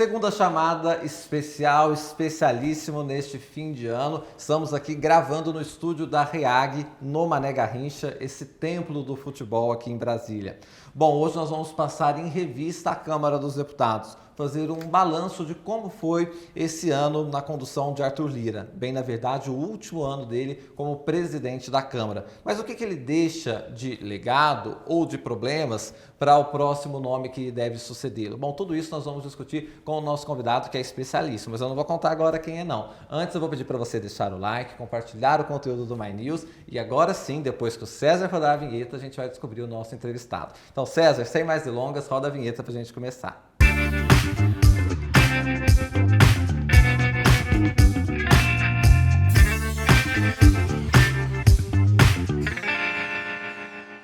Segunda chamada especial, especialíssimo neste fim de ano. Estamos aqui gravando no estúdio da REAG, no Mané Garrincha, esse templo do futebol aqui em Brasília. Bom, hoje nós vamos passar em revista a Câmara dos Deputados, fazer um balanço de como foi esse ano na condução de Arthur Lira. Bem, na verdade, o último ano dele como presidente da Câmara. Mas o que ele deixa de legado ou de problemas para o próximo nome que deve sucedê-lo? Bom, tudo isso nós vamos discutir com o nosso convidado, que é especialista, mas eu não vou contar agora quem é não. Antes eu vou pedir para você deixar o like, compartilhar o conteúdo do My News e agora sim, depois que o César rodar a vinheta, a gente vai descobrir o nosso entrevistado. Então, César, sem mais delongas, roda a vinheta para a gente começar.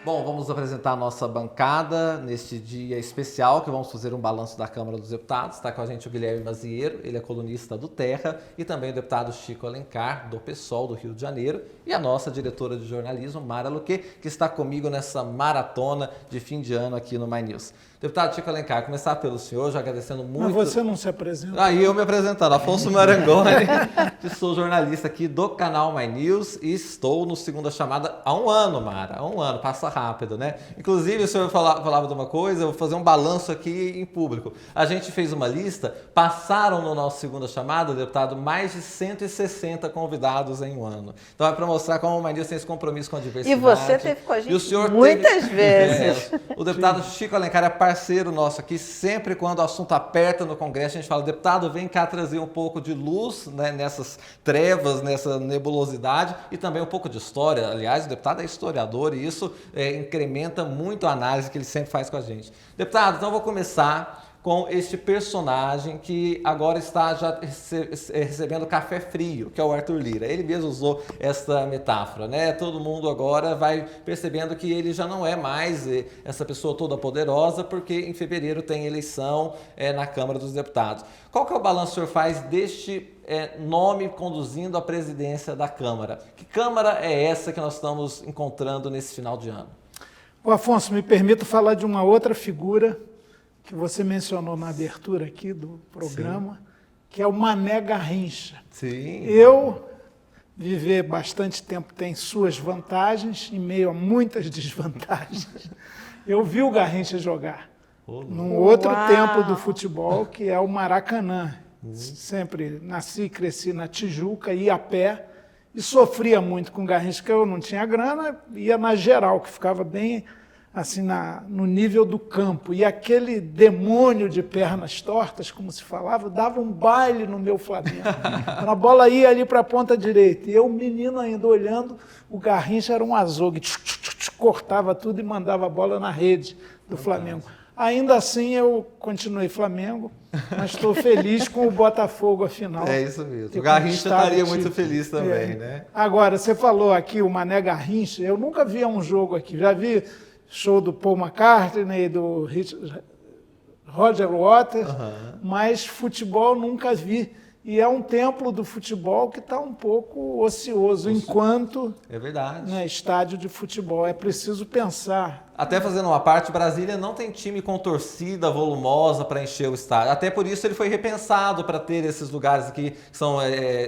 Bom, vamos apresentar a nossa bancada neste dia especial, que vamos fazer um balanço da Câmara dos Deputados. Está com a gente o Guilherme Mazieiro, ele é colunista do Terra, e também o deputado Chico Alencar, do PSOL do Rio de Janeiro, e a nossa diretora de jornalismo, Mara Luque, que está comigo nessa maratona de fim de ano aqui no My News. Deputado Chico Alencar, começar pelo senhor, já agradecendo muito... Mas você não se apresenta. Aí eu me apresentando, Afonso Marangoni, que sou jornalista aqui do canal My News e estou no Segunda Chamada há um ano, Mara, há um ano, passa rápido, né? Inclusive, o senhor falava de uma coisa, eu vou fazer um balanço aqui em público. A gente fez uma lista, passaram no nosso Segunda Chamada, deputado, mais de 160 convidados em um ano. Então é para mostrar como o My News tem esse compromisso com a diversidade. E você teve com a gente e o senhor muitas vezes. O deputado Chico Alencar é parceiro nosso aqui, sempre quando o assunto aperta no Congresso, a gente fala, deputado, vem cá trazer um pouco de luz, né, nessas trevas, nessa nebulosidade e também um pouco de história. Aliás, o deputado é historiador e isso incrementa muito a análise que ele sempre faz com a gente. Deputado, então eu vou começar com este personagem que agora está já recebendo café frio, que é o Arthur Lira. Ele mesmo usou essa metáfora, né? Todo mundo agora vai percebendo que ele já não é mais essa pessoa toda poderosa, porque em fevereiro tem eleição na Câmara dos Deputados. Qual que é o balanço que o senhor faz deste nome conduzindo a presidência da Câmara? Que Câmara é essa que nós estamos encontrando nesse final de ano? O Afonso, me permita falar de uma outra figura que você mencionou na abertura aqui do programa, sim, que é o Mané Garrincha. Sim. Eu viver bastante tempo tem suas vantagens, em meio a muitas desvantagens. Eu vi o Garrincha jogar num outro tempo do futebol, que é o Maracanã. Sempre nasci e cresci na Tijuca, ia a pé e sofria muito com o Garrincha, porque eu não tinha grana, ia na geral, que ficava bem assim, no nível do campo. E aquele demônio de pernas tortas, como se falava, dava um baile no meu Flamengo. A bola ia ali para a ponta direita. E eu, menino ainda, olhando, o Garrincha era um azogue. Cortava tudo e mandava a bola na rede do Flamengo. Ainda assim, eu continuei Flamengo, mas estou feliz com o Botafogo, afinal. É isso mesmo. O Garrincha estaria muito feliz também, né? Agora, você falou aqui o Mané Garrincha. Eu nunca vi um jogo aqui. Já vi show do Paul McCartney, do Roger Waters, mas futebol nunca vi. E é um templo do futebol que está um pouco ocioso, enquanto é verdade. Estádio de futebol. É preciso pensar. Até fazendo uma parte, Brasília não tem time com torcida volumosa para encher o estádio. Até por isso ele foi repensado para ter esses lugares aqui, que são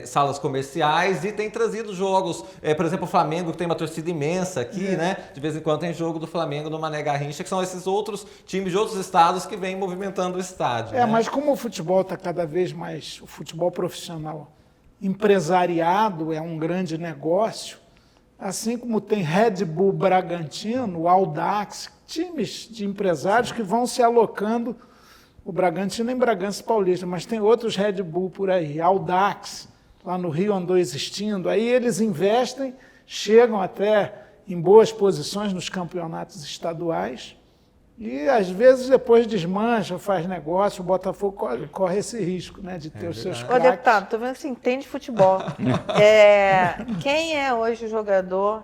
salas comerciais, e tem trazido jogos. Por exemplo, o Flamengo, que tem uma torcida imensa aqui, né? De vez em quando tem jogo do Flamengo no Mané Garrincha, que são esses outros times de outros estados que vêm movimentando o estádio. Né? Mas como o futebol está cada vez mais, o futebol profissional empresariado é um grande negócio, assim como tem Red Bull Bragantino, o Audax, times de empresários que vão se alocando, o Bragantino em Bragança Paulista, mas tem outros Red Bull por aí, Audax, lá no Rio andou existindo, aí eles investem, chegam até em boas posições nos campeonatos estaduais, e às vezes depois desmancha, faz negócio, o Botafogo corre esse risco, né, de ter os seus craques. Ô, deputado, estou vendo que você entende de futebol. Quem é hoje o jogador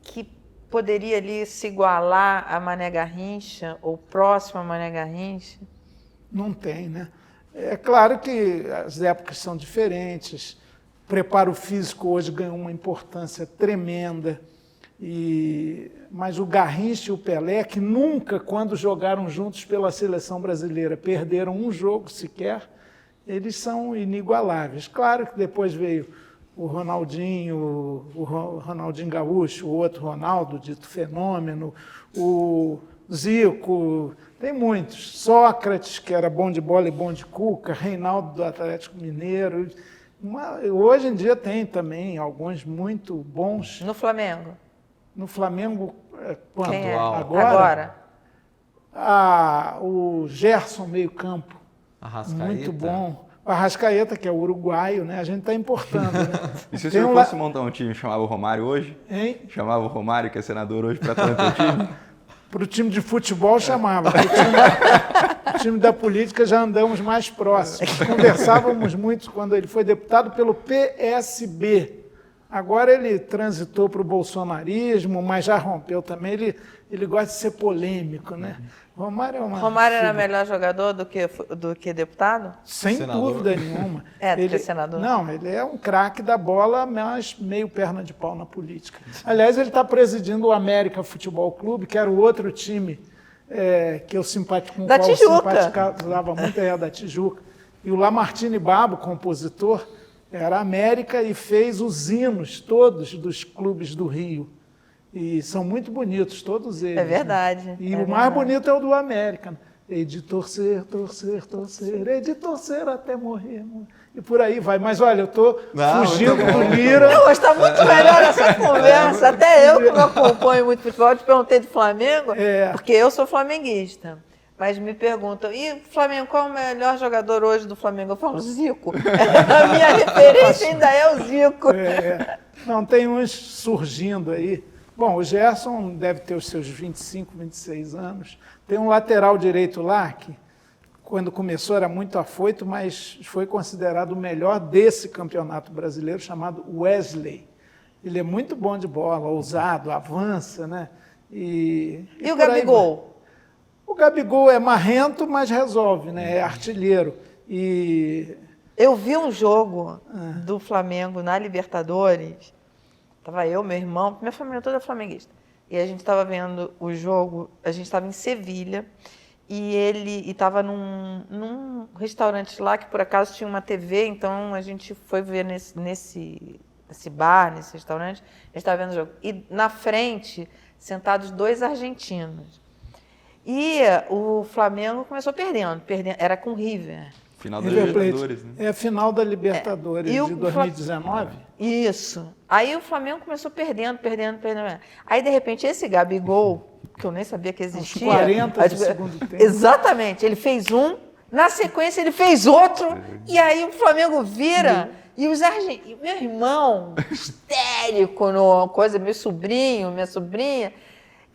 que poderia ali se igualar a Mané Garrincha, ou próximo a Mané Garrincha? Não tem, né? É claro que as épocas são diferentes, o preparo físico hoje ganhou uma importância tremenda. Mas o Garrincha e o Pelé, que nunca, quando jogaram juntos pela seleção brasileira, perderam um jogo sequer, eles são inigualáveis. Claro que depois veio o Ronaldinho, o Ronaldinho Gaúcho, o outro Ronaldo, dito fenômeno, o Zico, tem muitos. Sócrates, que era bom de bola e bom de cuca, Reinaldo do Atlético Mineiro. Hoje em dia tem também alguns muito bons. No Flamengo? No Flamengo, quanto? Quem é? Agora? O Gerson, meio campo. Arrascaeta. Muito bom. O Arrascaeta, que é o uruguaio, né? A gente está importando. Né? E se o senhor fosse montar um time, chamava o Romário hoje? Hein? Chamava o Romário, que é senador hoje, para estar no teu time? Para o time de futebol chamava. Para o time da política já andamos mais próximos. Conversávamos muito quando ele foi deputado pelo PSB. Agora ele transitou para o bolsonarismo, mas já rompeu também. Ele gosta de ser polêmico, né? Romário era melhor jogador do que deputado? Sem senador. dúvida nenhuma. Do que senador? Não, ele é um craque da bola, mas meio perna de pau na política. Aliás, ele está presidindo o América Futebol Clube, que era o outro time que eu simpatizava da Tijuca. Muito, da Tijuca. E o Lamartine Babo, compositor, era América e fez os hinos todos dos clubes do Rio. E são muito bonitos, todos eles. É verdade. Né? E o mais bonito é o do América. Hei de torcer, torcer, torcer, hei de torcer até morrer. E por aí vai. Mas olha, eu estou fugindo do Lira. Não, mas está muito melhor essa conversa. Até eu, que não acompanho muito futebol, te perguntei do Flamengo, porque eu sou flamenguista. Mas me perguntam, e Flamengo, qual é o melhor jogador hoje do Flamengo? Eu falo, Zico. A minha referência ainda é o Zico. Não, tem uns surgindo aí. Bom, o Gerson deve ter os seus 25, 26 anos. Tem um lateral direito lá que, quando começou, era muito afoito, mas foi considerado o melhor desse campeonato brasileiro, chamado Wesley. Ele é muito bom de bola, ousado, avança, né? E o Gabigol? O Gabigol é marrento, mas resolve, né? É artilheiro. Eu vi um jogo do Flamengo na Libertadores. Estava eu, meu irmão, minha família toda é flamenguista. E a gente estava vendo o jogo, a gente estava em Sevilha, e ele estava num restaurante lá, que por acaso tinha uma TV, então a gente foi ver nesse bar, nesse restaurante, a gente estava vendo o jogo. E na frente, sentados 2 argentinos. E o Flamengo começou perdendo, era com o River. Final da Libertadores, né? É a final da Libertadores de 2019. Isso. Aí o Flamengo começou perdendo. Aí, de repente, esse Gabigol, que eu nem sabia que existia... Uns 40 do segundo tempo. Exatamente. Ele fez um, na sequência ele fez outro, e aí o Flamengo vira... E os argentinos... Meu irmão, histérico, coisa, meu sobrinho, minha sobrinha...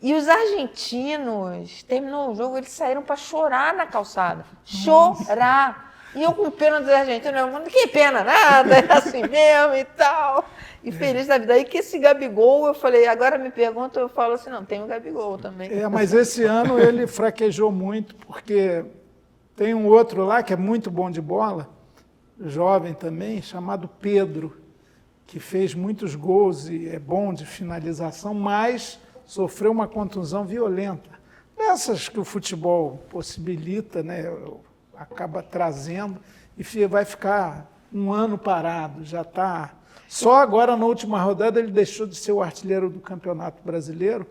E os argentinos, terminou o jogo, eles saíram para chorar na calçada. Chorar. E eu com pena dos argentinos, eu falei, que pena nada, é assim mesmo e tal. E feliz da vida. Aí que esse Gabigol, eu falei, agora me pergunta, eu falo assim, não, tem o Gabigol também. Mas esse ano ele fraquejou muito, porque tem um outro lá que é muito bom de bola, jovem também, chamado Pedro, que fez muitos gols e é bom de finalização, mas... sofreu uma contusão violenta. Dessas que o futebol possibilita, né, acaba trazendo, e vai ficar um ano parado, já está... Só agora, na última rodada, ele deixou de ser o artilheiro do Campeonato Brasileiro,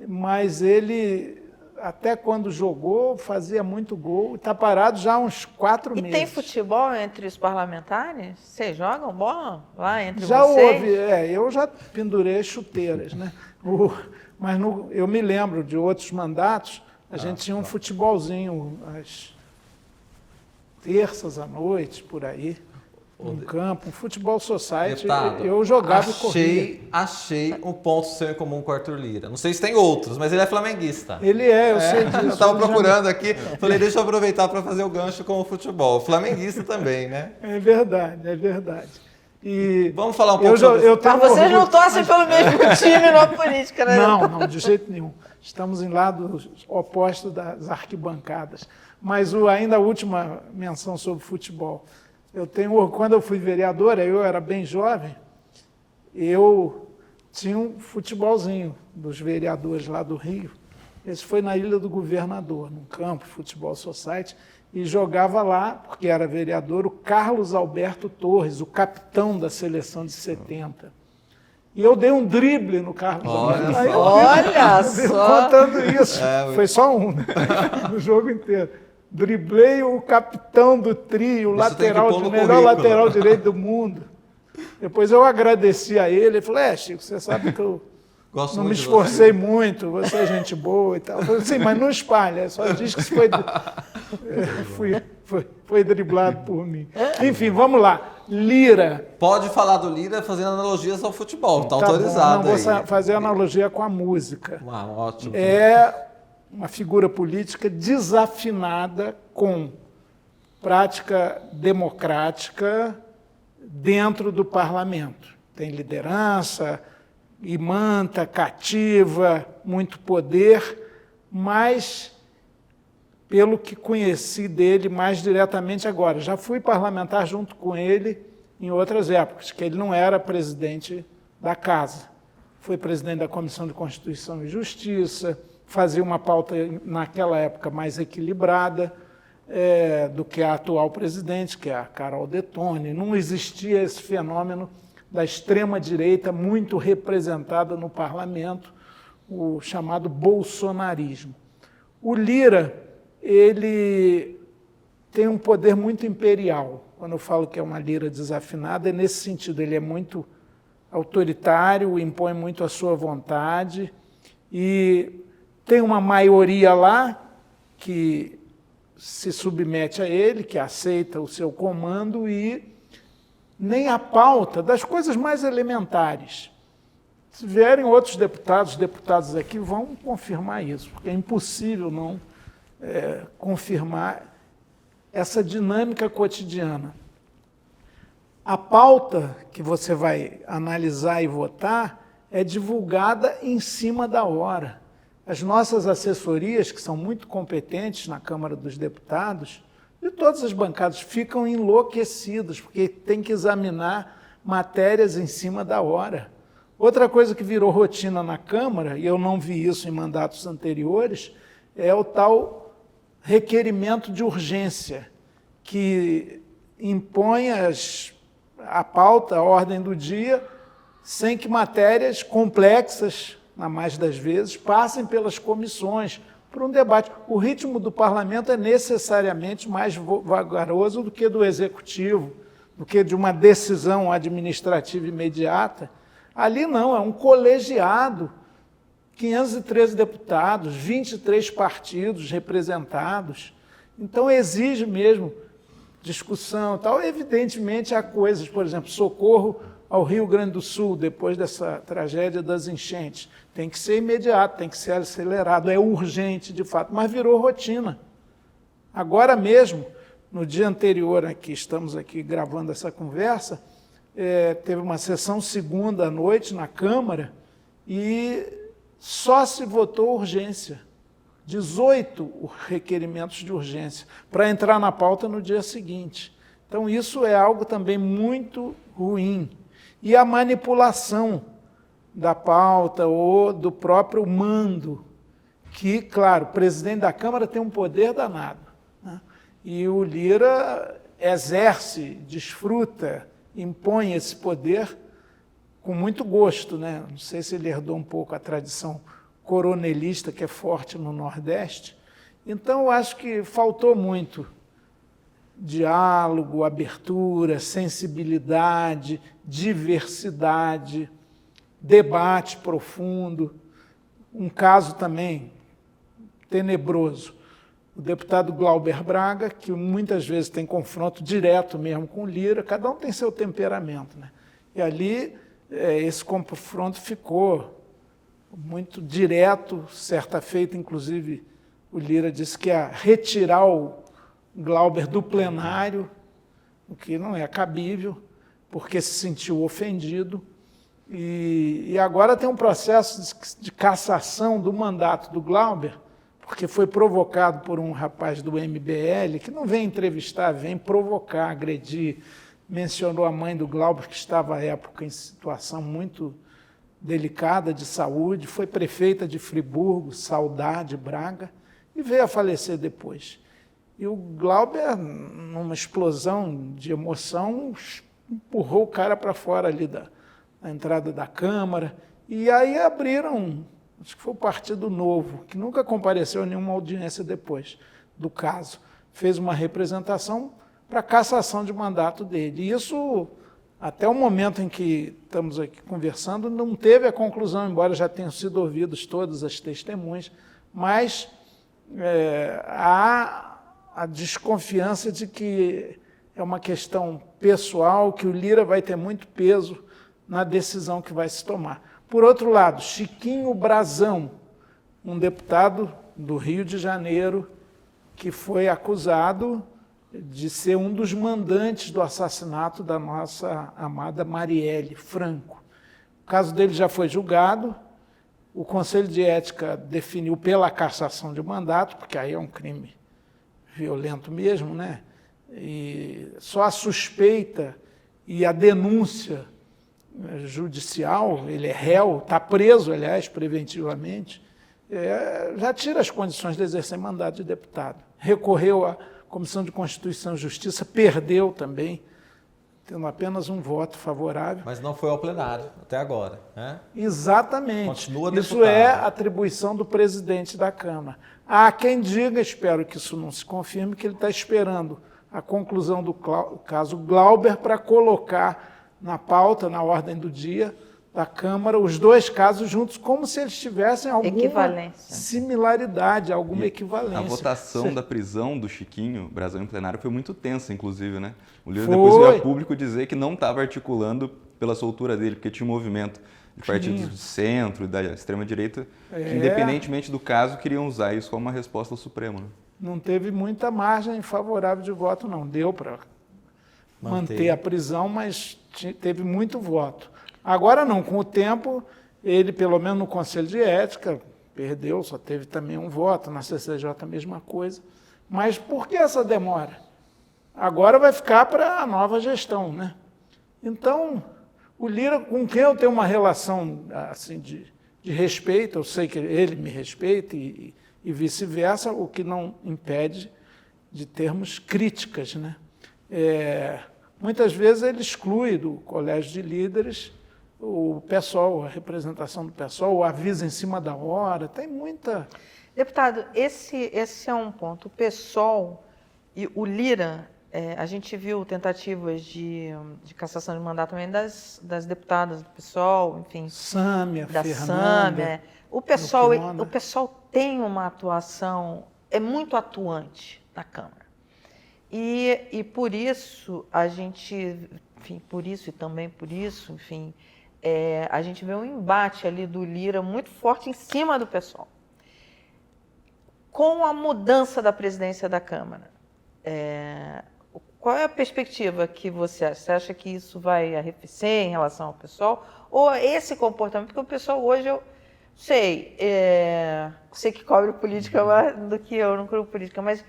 mas ele, até quando jogou, fazia muito gol, está parado já há uns 4 meses. E tem futebol entre os parlamentares? Vocês jogam bola lá entre já vocês? Houve, eu já pendurei chuteiras, né? Mas eu me lembro de outros mandatos, a gente tinha um futebolzinho às terças à noite, por aí, num campo, um futebol society. Deputado, eu jogava e corria. Achei um ponto seu em comum com o Arthur Lira. Não sei se tem outros, mas ele é flamenguista. Ele eu sei disso. Eu estava procurando aqui, falei, deixa eu aproveitar para fazer o gancho com o futebol. Flamenguista também, né? É verdade, é verdade. E vamos falar um pouco sobre isso. Mas vocês não torcem pelo mesmo time na política, né? Não, de jeito nenhum. Estamos em lados opostos das arquibancadas. Mas ainda a última menção sobre futebol. Quando eu fui vereadora, eu era bem jovem, eu tinha um futebolzinho dos vereadores lá do Rio. Esse foi na Ilha do Governador, num campo, Futebol Society, e jogava lá, porque era vereador, o Carlos Alberto Torres, o capitão da seleção de 70. E eu dei um drible no Carlos Alberto. Olha só! Contando isso. Foi só um, né? No jogo inteiro. Driblei o capitão do trio, o melhor lateral direito do mundo. Depois eu agradeci a ele, ele falou, Chico, você sabe que eu não me esforcei muito, você é gente boa e tal. Eu falei, sim, mas não espalha, só diz que isso foi driblado por mim. Enfim, vamos lá. Lira. Pode falar do Lira fazendo analogias ao futebol, está autorizado. Não vou fazer analogia com a música. Ótimo. É uma figura política desafinada com prática democrática dentro do parlamento. Tem liderança, imanta, cativa, muito poder, mas, pelo que conheci dele mais diretamente agora, já fui parlamentar junto com ele em outras épocas, que ele não era presidente da Casa. Foi presidente da Comissão de Constituição e Justiça, fazia uma pauta, naquela época, mais equilibrada do que a atual presidente, que é a Carol Detone. Não existia esse fenômeno da extrema-direita muito representada no parlamento, o chamado bolsonarismo. O Lira, ele tem um poder muito imperial. Quando eu falo que é uma Lira desafinada, é nesse sentido. Ele é muito autoritário, impõe muito a sua vontade e tem uma maioria lá que se submete a ele, que aceita o seu comando e nem a pauta das coisas mais elementares. Se vierem outros deputados aqui vão confirmar isso, porque é impossível não confirmar essa dinâmica cotidiana. A pauta que você vai analisar e votar é divulgada em cima da hora. As nossas assessorias, que são muito competentes na Câmara dos Deputados, de todas as bancadas, ficam enlouquecidas, porque tem que examinar matérias em cima da hora. Outra coisa que virou rotina na Câmara, e eu não vi isso em mandatos anteriores, é o tal requerimento de urgência, que impõe a pauta, a ordem do dia, sem que matérias complexas, na mais das vezes, passem pelas comissões para um debate. O ritmo do parlamento é necessariamente mais vagaroso do que do executivo, do que de uma decisão administrativa imediata. Ali não, é um colegiado, 513 deputados, 23 partidos representados. Então exige mesmo discussão e tal. Evidentemente há coisas, por exemplo, socorro ao Rio Grande do Sul, depois dessa tragédia das enchentes. Tem que ser imediato, tem que ser acelerado, é urgente de fato, mas virou rotina. Agora mesmo, no dia anterior aqui, estamos aqui gravando essa conversa, teve uma sessão segunda à noite na Câmara e só se votou urgência. 18 requerimentos de urgência para entrar na pauta no dia seguinte. Então isso é algo também muito ruim. E a manipulação da pauta ou do próprio mando, que, claro, o presidente da Câmara tem um poder danado, né? E o Lira exerce, desfruta, impõe esse poder com muito gosto, né? Não sei se ele herdou um pouco a tradição coronelista que é forte no Nordeste. Então, eu acho que faltou muito diálogo, abertura, sensibilidade, diversidade, debate profundo. Um caso também tenebroso, o deputado Glauber Braga, que muitas vezes tem confronto direto mesmo com o Lira, cada um tem seu temperamento, né? E ali esse confronto ficou muito direto. Certa feita, inclusive, o Lira disse que ia retirar o Glauber do plenário, o que não é cabível, porque se sentiu ofendido. E agora tem um processo de cassação do mandato do Glauber, porque foi provocado por um rapaz do MBL, que não vem entrevistar, vem provocar, agredir. Mencionou a mãe do Glauber, que estava à época em situação muito delicada de saúde, foi prefeita de Friburgo, Saudade, Braga, e veio a falecer depois. E o Glauber, numa explosão de emoção, empurrou o cara para fora ali da entrada da Câmara, e aí abriram, acho que foi o Partido Novo, que nunca compareceu a nenhuma audiência depois do caso, fez uma representação para cassação de mandato dele. E isso, até o momento em que estamos aqui conversando, não teve a conclusão, embora já tenham sido ouvidos todas as testemunhas, mas há a desconfiança de que é uma questão pessoal, que o Lira vai ter muito peso na decisão que vai se tomar. Por outro lado, Chiquinho Brazão, um deputado do Rio de Janeiro, que foi acusado de ser um dos mandantes do assassinato da nossa amada Marielle Franco. O caso dele já foi julgado, o Conselho de Ética definiu pela cassação de mandato, porque aí é um crime violento mesmo, né? E só a suspeita e a denúncia judicial, ele é réu, está preso, aliás, preventivamente, já tira as condições de exercer mandato de deputado. Recorreu à Comissão de Constituição e Justiça, perdeu também, tendo apenas um voto favorável. Mas não foi ao plenário até agora, né? Exatamente. Continua deputado. Isso é atribuição do presidente da Câmara. Há quem diga, espero que isso não se confirme, que ele está esperando a conclusão do caso Glauber para colocar na pauta, na ordem do dia da Câmara, os dois casos juntos, como se eles tivessem alguma similaridade, alguma equivalência. A votação da prisão do Chiquinho Brazão em plenário foi muito tensa, inclusive, né? O Lira depois veio a público dizer que não estava articulando pela soltura dele, porque tinha um movimento de partidos de centro, da extrema-direita, que, independentemente do caso, queriam usar isso como uma resposta ao Supremo. Né? Não teve muita margem favorável de voto, não. Deu para manter a prisão, mas teve muito voto. Agora não, com o tempo, ele, pelo menos no Conselho de Ética, perdeu, só teve também um voto, na CCJ a mesma coisa. Mas por que essa demora? Agora vai ficar para a nova gestão, né? Então, o Lira, com quem eu tenho uma relação assim, de respeito, eu sei que ele me respeita e vice-versa, o que não impede de termos críticas, né? Muitas vezes ele exclui do colégio de líderes o PSOL, a representação do PSOL, avisa em cima da hora, tem muita... Deputado, esse é um ponto. O PSOL e o Lira, a gente viu tentativas de cassação de mandato também das deputadas do PSOL, enfim... Sâmia, da Fernanda... Sâmia. O PSOL tem uma atuação, é muito atuante na Câmara. E por isso, a gente... Enfim, por isso e também por isso, enfim... a gente vê um embate ali do Lira muito forte em cima do PSOL. Com a mudança da presidência da Câmara, qual é a perspectiva que você acha? Você acha que isso vai arrefecer em relação ao PSOL? Ou esse comportamento? Porque o PSOL hoje, eu sei que cobre política mais do que eu, não cubro política, mas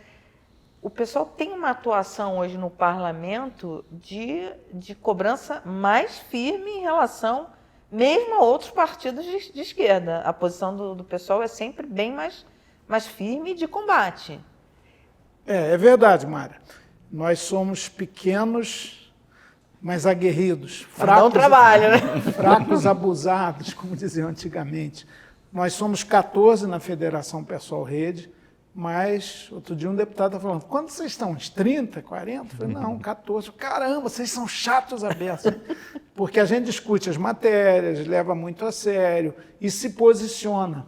o PSOL tem uma atuação hoje no parlamento de cobrança mais firme em relação mesmo a outros partidos de esquerda. A posição do PSOL é sempre bem mais firme e de combate. É verdade, Mara. Nós somos pequenos, mas aguerridos. Fracos, dá um trabalho, né? Fracos, abusados, como diziam antigamente. Nós somos 14 na Federação PSOL Rede, mas outro dia um deputado estava falando, quantos vocês estão? Uns 30, 40? Eu falei, não, 14. Caramba, vocês são chatos a beça. Porque a gente discute as matérias, leva muito a sério e se posiciona.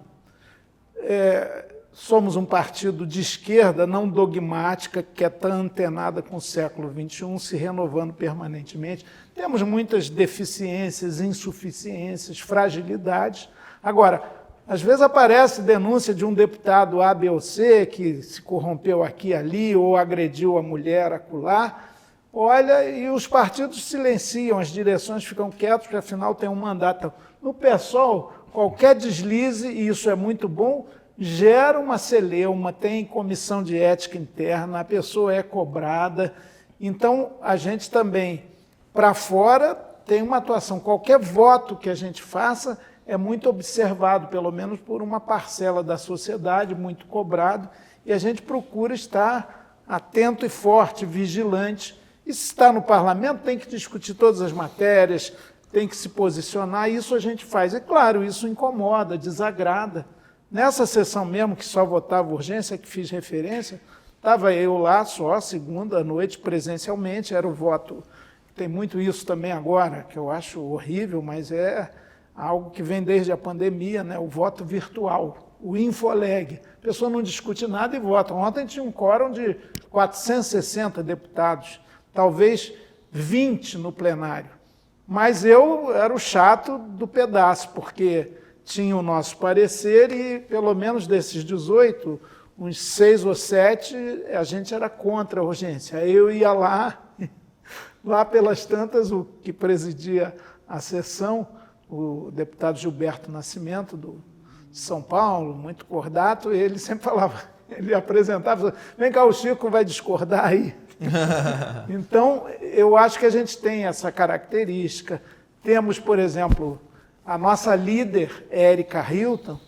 Somos um partido de esquerda não dogmática, que é tão antenada com o século XXI, se renovando permanentemente. Temos muitas deficiências, insuficiências, fragilidades. Agora, às vezes aparece denúncia de um deputado A, B ou C que se corrompeu aqui e ali ou agrediu a mulher acolá. Olha, e os partidos silenciam, as direções ficam quietas, porque afinal tem um mandato. No PSOL, qualquer deslize, e isso é muito bom, gera uma celeuma, tem comissão de ética interna, a pessoa é cobrada. Então, a gente também, para fora, tem uma atuação. Qualquer voto que a gente faça é muito observado, pelo menos por uma parcela da sociedade, muito cobrado, e a gente procura estar atento e forte, vigilante. E se está no parlamento, tem que discutir todas as matérias, tem que se posicionar, isso a gente faz. É claro, isso incomoda, desagrada. Nessa sessão mesmo, que só votava urgência, que fiz referência, estava eu lá só, segunda noite, presencialmente, era o voto. Tem muito isso também agora, que eu acho horrível, mas é algo que vem desde a pandemia, né? O voto virtual, o Infoleg. A pessoa não discute nada e vota. Ontem tinha um quórum de 460 deputados, talvez 20 no plenário. Mas eu era o chato do pedaço, porque tinha o nosso parecer e, pelo menos desses 18, uns 6 ou 7, a gente era contra a urgência. Aí eu ia lá pelas tantas, o que presidia a sessão, o deputado Gilberto Nascimento, de São Paulo, muito cordato, ele sempre falava, ele apresentava, vem cá, o Chico vai discordar aí. Então, eu acho que a gente tem essa característica. Temos, por exemplo, a nossa líder, Érica Hilton,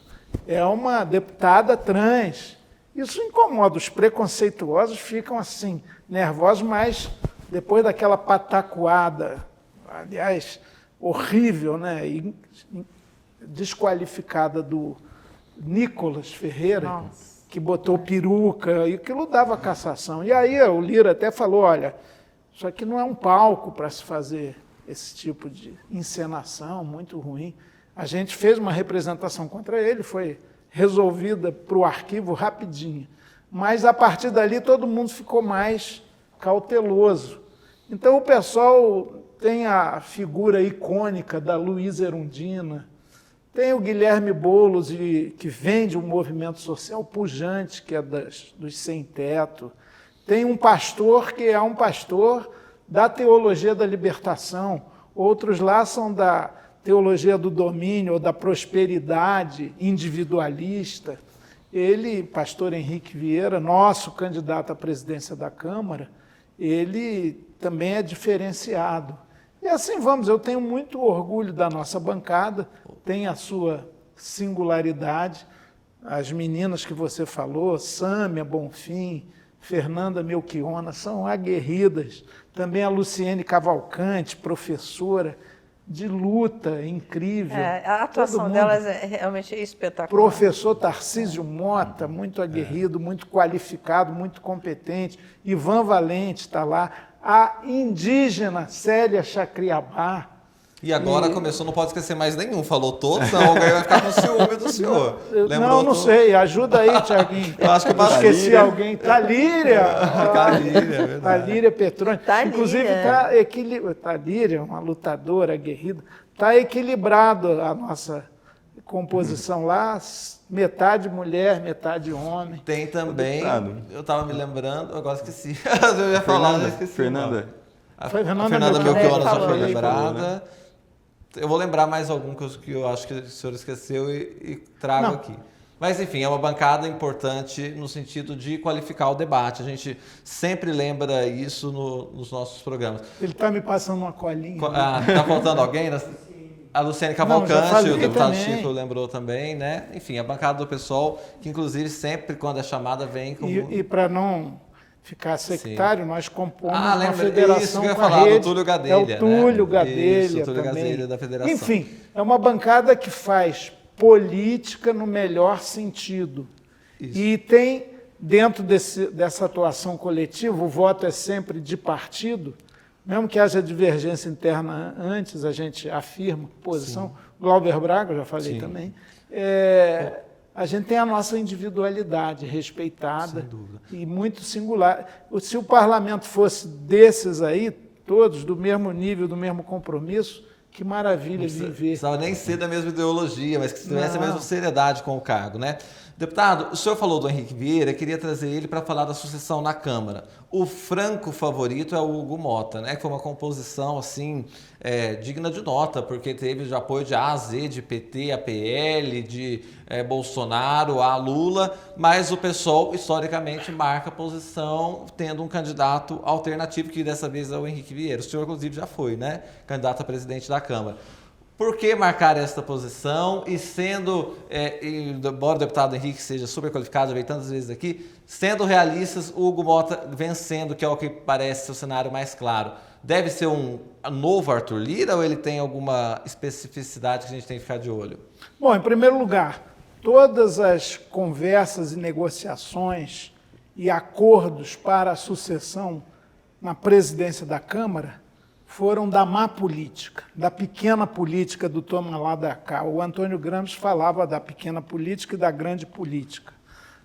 é uma deputada trans. Isso incomoda, os preconceituosos ficam assim, nervosos, mas depois daquela pataquada, aliás, horrível, né? E desqualificada do Nicolas Ferreira, Nossa, que botou peruca, e aquilo dava cassação. E aí o Lira até falou, olha, isso aqui não é um palco para se fazer esse tipo de encenação, muito ruim. A gente fez uma representação contra ele, foi resolvida para o arquivo rapidinho. Mas, a partir dali, todo mundo ficou mais cauteloso. Então, o pessoal tem a figura icônica da Luísa Erundina, tem o Guilherme Boulos, que vem de um movimento social pujante, que é dos sem-teto. Tem um pastor que é um pastor da teologia da libertação. Outros lá são da teologia do domínio ou da prosperidade individualista. Ele, pastor Henrique Vieira, nosso candidato à presidência da Câmara, ele também é diferenciado. E assim vamos, eu tenho muito orgulho da nossa bancada, tem a sua singularidade. As meninas que você falou, Sâmia Bonfim, Fernanda Melchiona, são aguerridas. Também a Luciene Cavalcante, professora de luta incrível. a atuação delas é realmente espetacular. Professor Tarcísio Mota, muito aguerrido, muito qualificado, muito competente. Ivan Valente está lá. A indígena Célia Chacriabá. E agora começou, não pode esquecer mais nenhum. Falou todos, não, alguém vai ficar com ciúme do senhor. Não sei. Ajuda aí, Tiaguinho. Eu acho que eu esqueci alguém. Talíria. Talíria, é verdade. Talíria Petroni. Inclusive, Talíria, uma lutadora aguerrida. Está equilibrado a nossa composição lá, metade mulher, metade homem. Tem também, eu estava me lembrando, agora esqueci. Eu ia falar, eu esqueci. Fernanda. A Fernanda Melchiona já foi lembrada. Eu vou lembrar mais algum que eu acho que o senhor esqueceu e trago aqui. Mas, enfim, é uma bancada importante no sentido de qualificar o debate. A gente sempre lembra isso nos nossos programas. Ele está me passando uma colinha. Está faltando alguém? A Luciene Cavalcante, o deputado Chico lembrou também, né? Enfim, a bancada do PSOL, que inclusive sempre, quando é chamada, vem com... E para não ficar sectário, nós compomos uma isso federação que eu ia com falar, a rede. Do Túlio Gadelha. É o Túlio né? Gadelha Isso, o Túlio também. Gadelha da federação. Enfim, é uma bancada que faz política no melhor sentido. Isso. E tem, dentro dessa atuação coletiva, o voto é sempre de partido, mesmo que haja divergência interna antes, a gente afirma posição. Glauber Braga, eu já falei também. A gente tem a nossa individualidade respeitada e muito singular. Se o parlamento fosse desses aí, todos do mesmo nível, do mesmo compromisso, que maravilha viver. Não precisava nem ser da mesma ideologia, mas que tivesse a mesma seriedade com o cargo, né? Deputado, o senhor falou do Henrique Vieira, queria trazer ele para falar da sucessão na Câmara. O franco favorito é o Hugo Mota, né? Que foi uma composição, assim, digna de nota, porque teve de apoio de A a Z, de PT a PL, de Bolsonaro a Lula, mas o PSOL, historicamente, marca a posição tendo um candidato alternativo, que dessa vez é o Henrique Vieira. O senhor, inclusive, já foi, né? Candidato a presidente da Câmara. Por que marcar esta posição e sendo, embora o deputado Henrique seja super qualificado, já veio tantas vezes aqui, sendo realistas, o Hugo Motta vencendo, que é o que parece ser o cenário mais claro, deve ser um novo Arthur Lira ou ele tem alguma especificidade que a gente tem que ficar de olho? Bom, em primeiro lugar, todas as conversas e negociações e acordos para a sucessão na presidência da Câmara foram da má política, da pequena política do toma lá da cá. O Antônio Gramsci falava da pequena política e da grande política.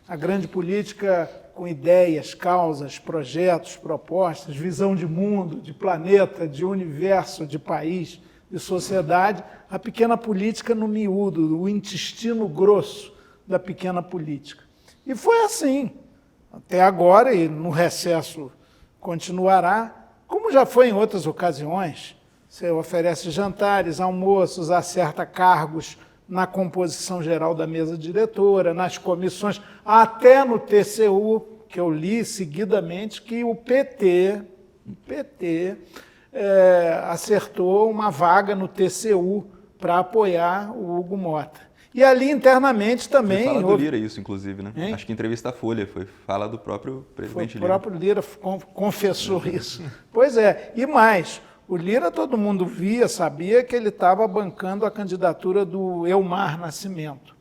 A grande política com ideias, causas, projetos, propostas, visão de mundo, de planeta, de universo, de país, de sociedade. A pequena política no miúdo, o intestino grosso da pequena política. E foi assim, até agora, e no recesso continuará, como já foi em outras ocasiões. Você oferece jantares, almoços, acerta cargos na composição geral da mesa diretora, nas comissões, até no TCU, que eu li seguidamente, que o PT acertou uma vaga no TCU para apoiar o Hugo Motta. E ali internamente também... Foi fala do Lira isso, inclusive, né? Hein? Acho que entrevista à Folha, foi fala do próprio presidente Lira. O próprio Lira confessou isso. Pois é, e mais, o Lira todo mundo via, sabia que ele estava bancando a candidatura do Elmar Nascimento.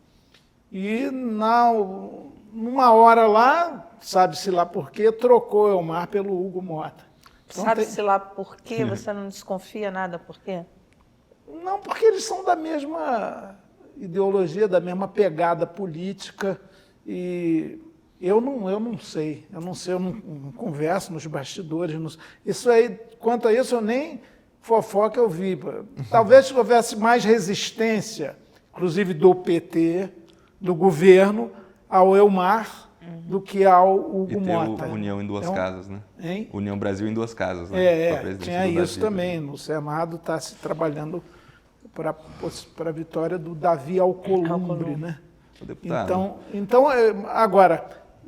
E numa hora lá, sabe-se lá por quê, trocou o Elmar pelo Hugo Motta. Então, sabe-se lá por quê? Você não desconfia nada por quê? Não, porque eles são da mesma ideologia, da mesma pegada política, e eu não sei, eu não converso nos bastidores, isso aí, quanto a isso eu nem fofoca eu vi. Talvez houvesse mais resistência, inclusive do PT, do governo, ao Elmar, do que ao Hugo Motta. União em duas casas, né? Hein? União Brasil em duas casas, né? Tinha isso também, no Senado está se trabalhando para a vitória do Davi Alcolumbre, né?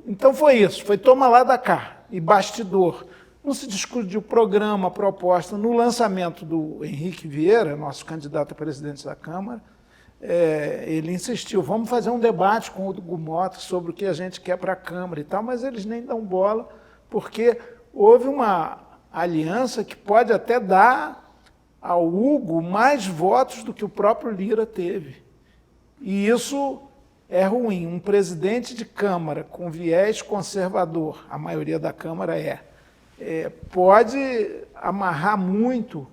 Então foi isso, foi toma lá da cá, e bastidor. Não se discutiu programa, proposta. No lançamento do Henrique Vieira, nosso candidato a presidente da Câmara, ele insistiu, vamos fazer um debate com o Hugo Motta sobre o que a gente quer para a Câmara e tal, mas eles nem dão bola, porque houve uma aliança que pode até dar ao Hugo mais votos do que o próprio Lira teve. E isso é ruim. Um presidente de Câmara com viés conservador, a maioria da Câmara pode amarrar muito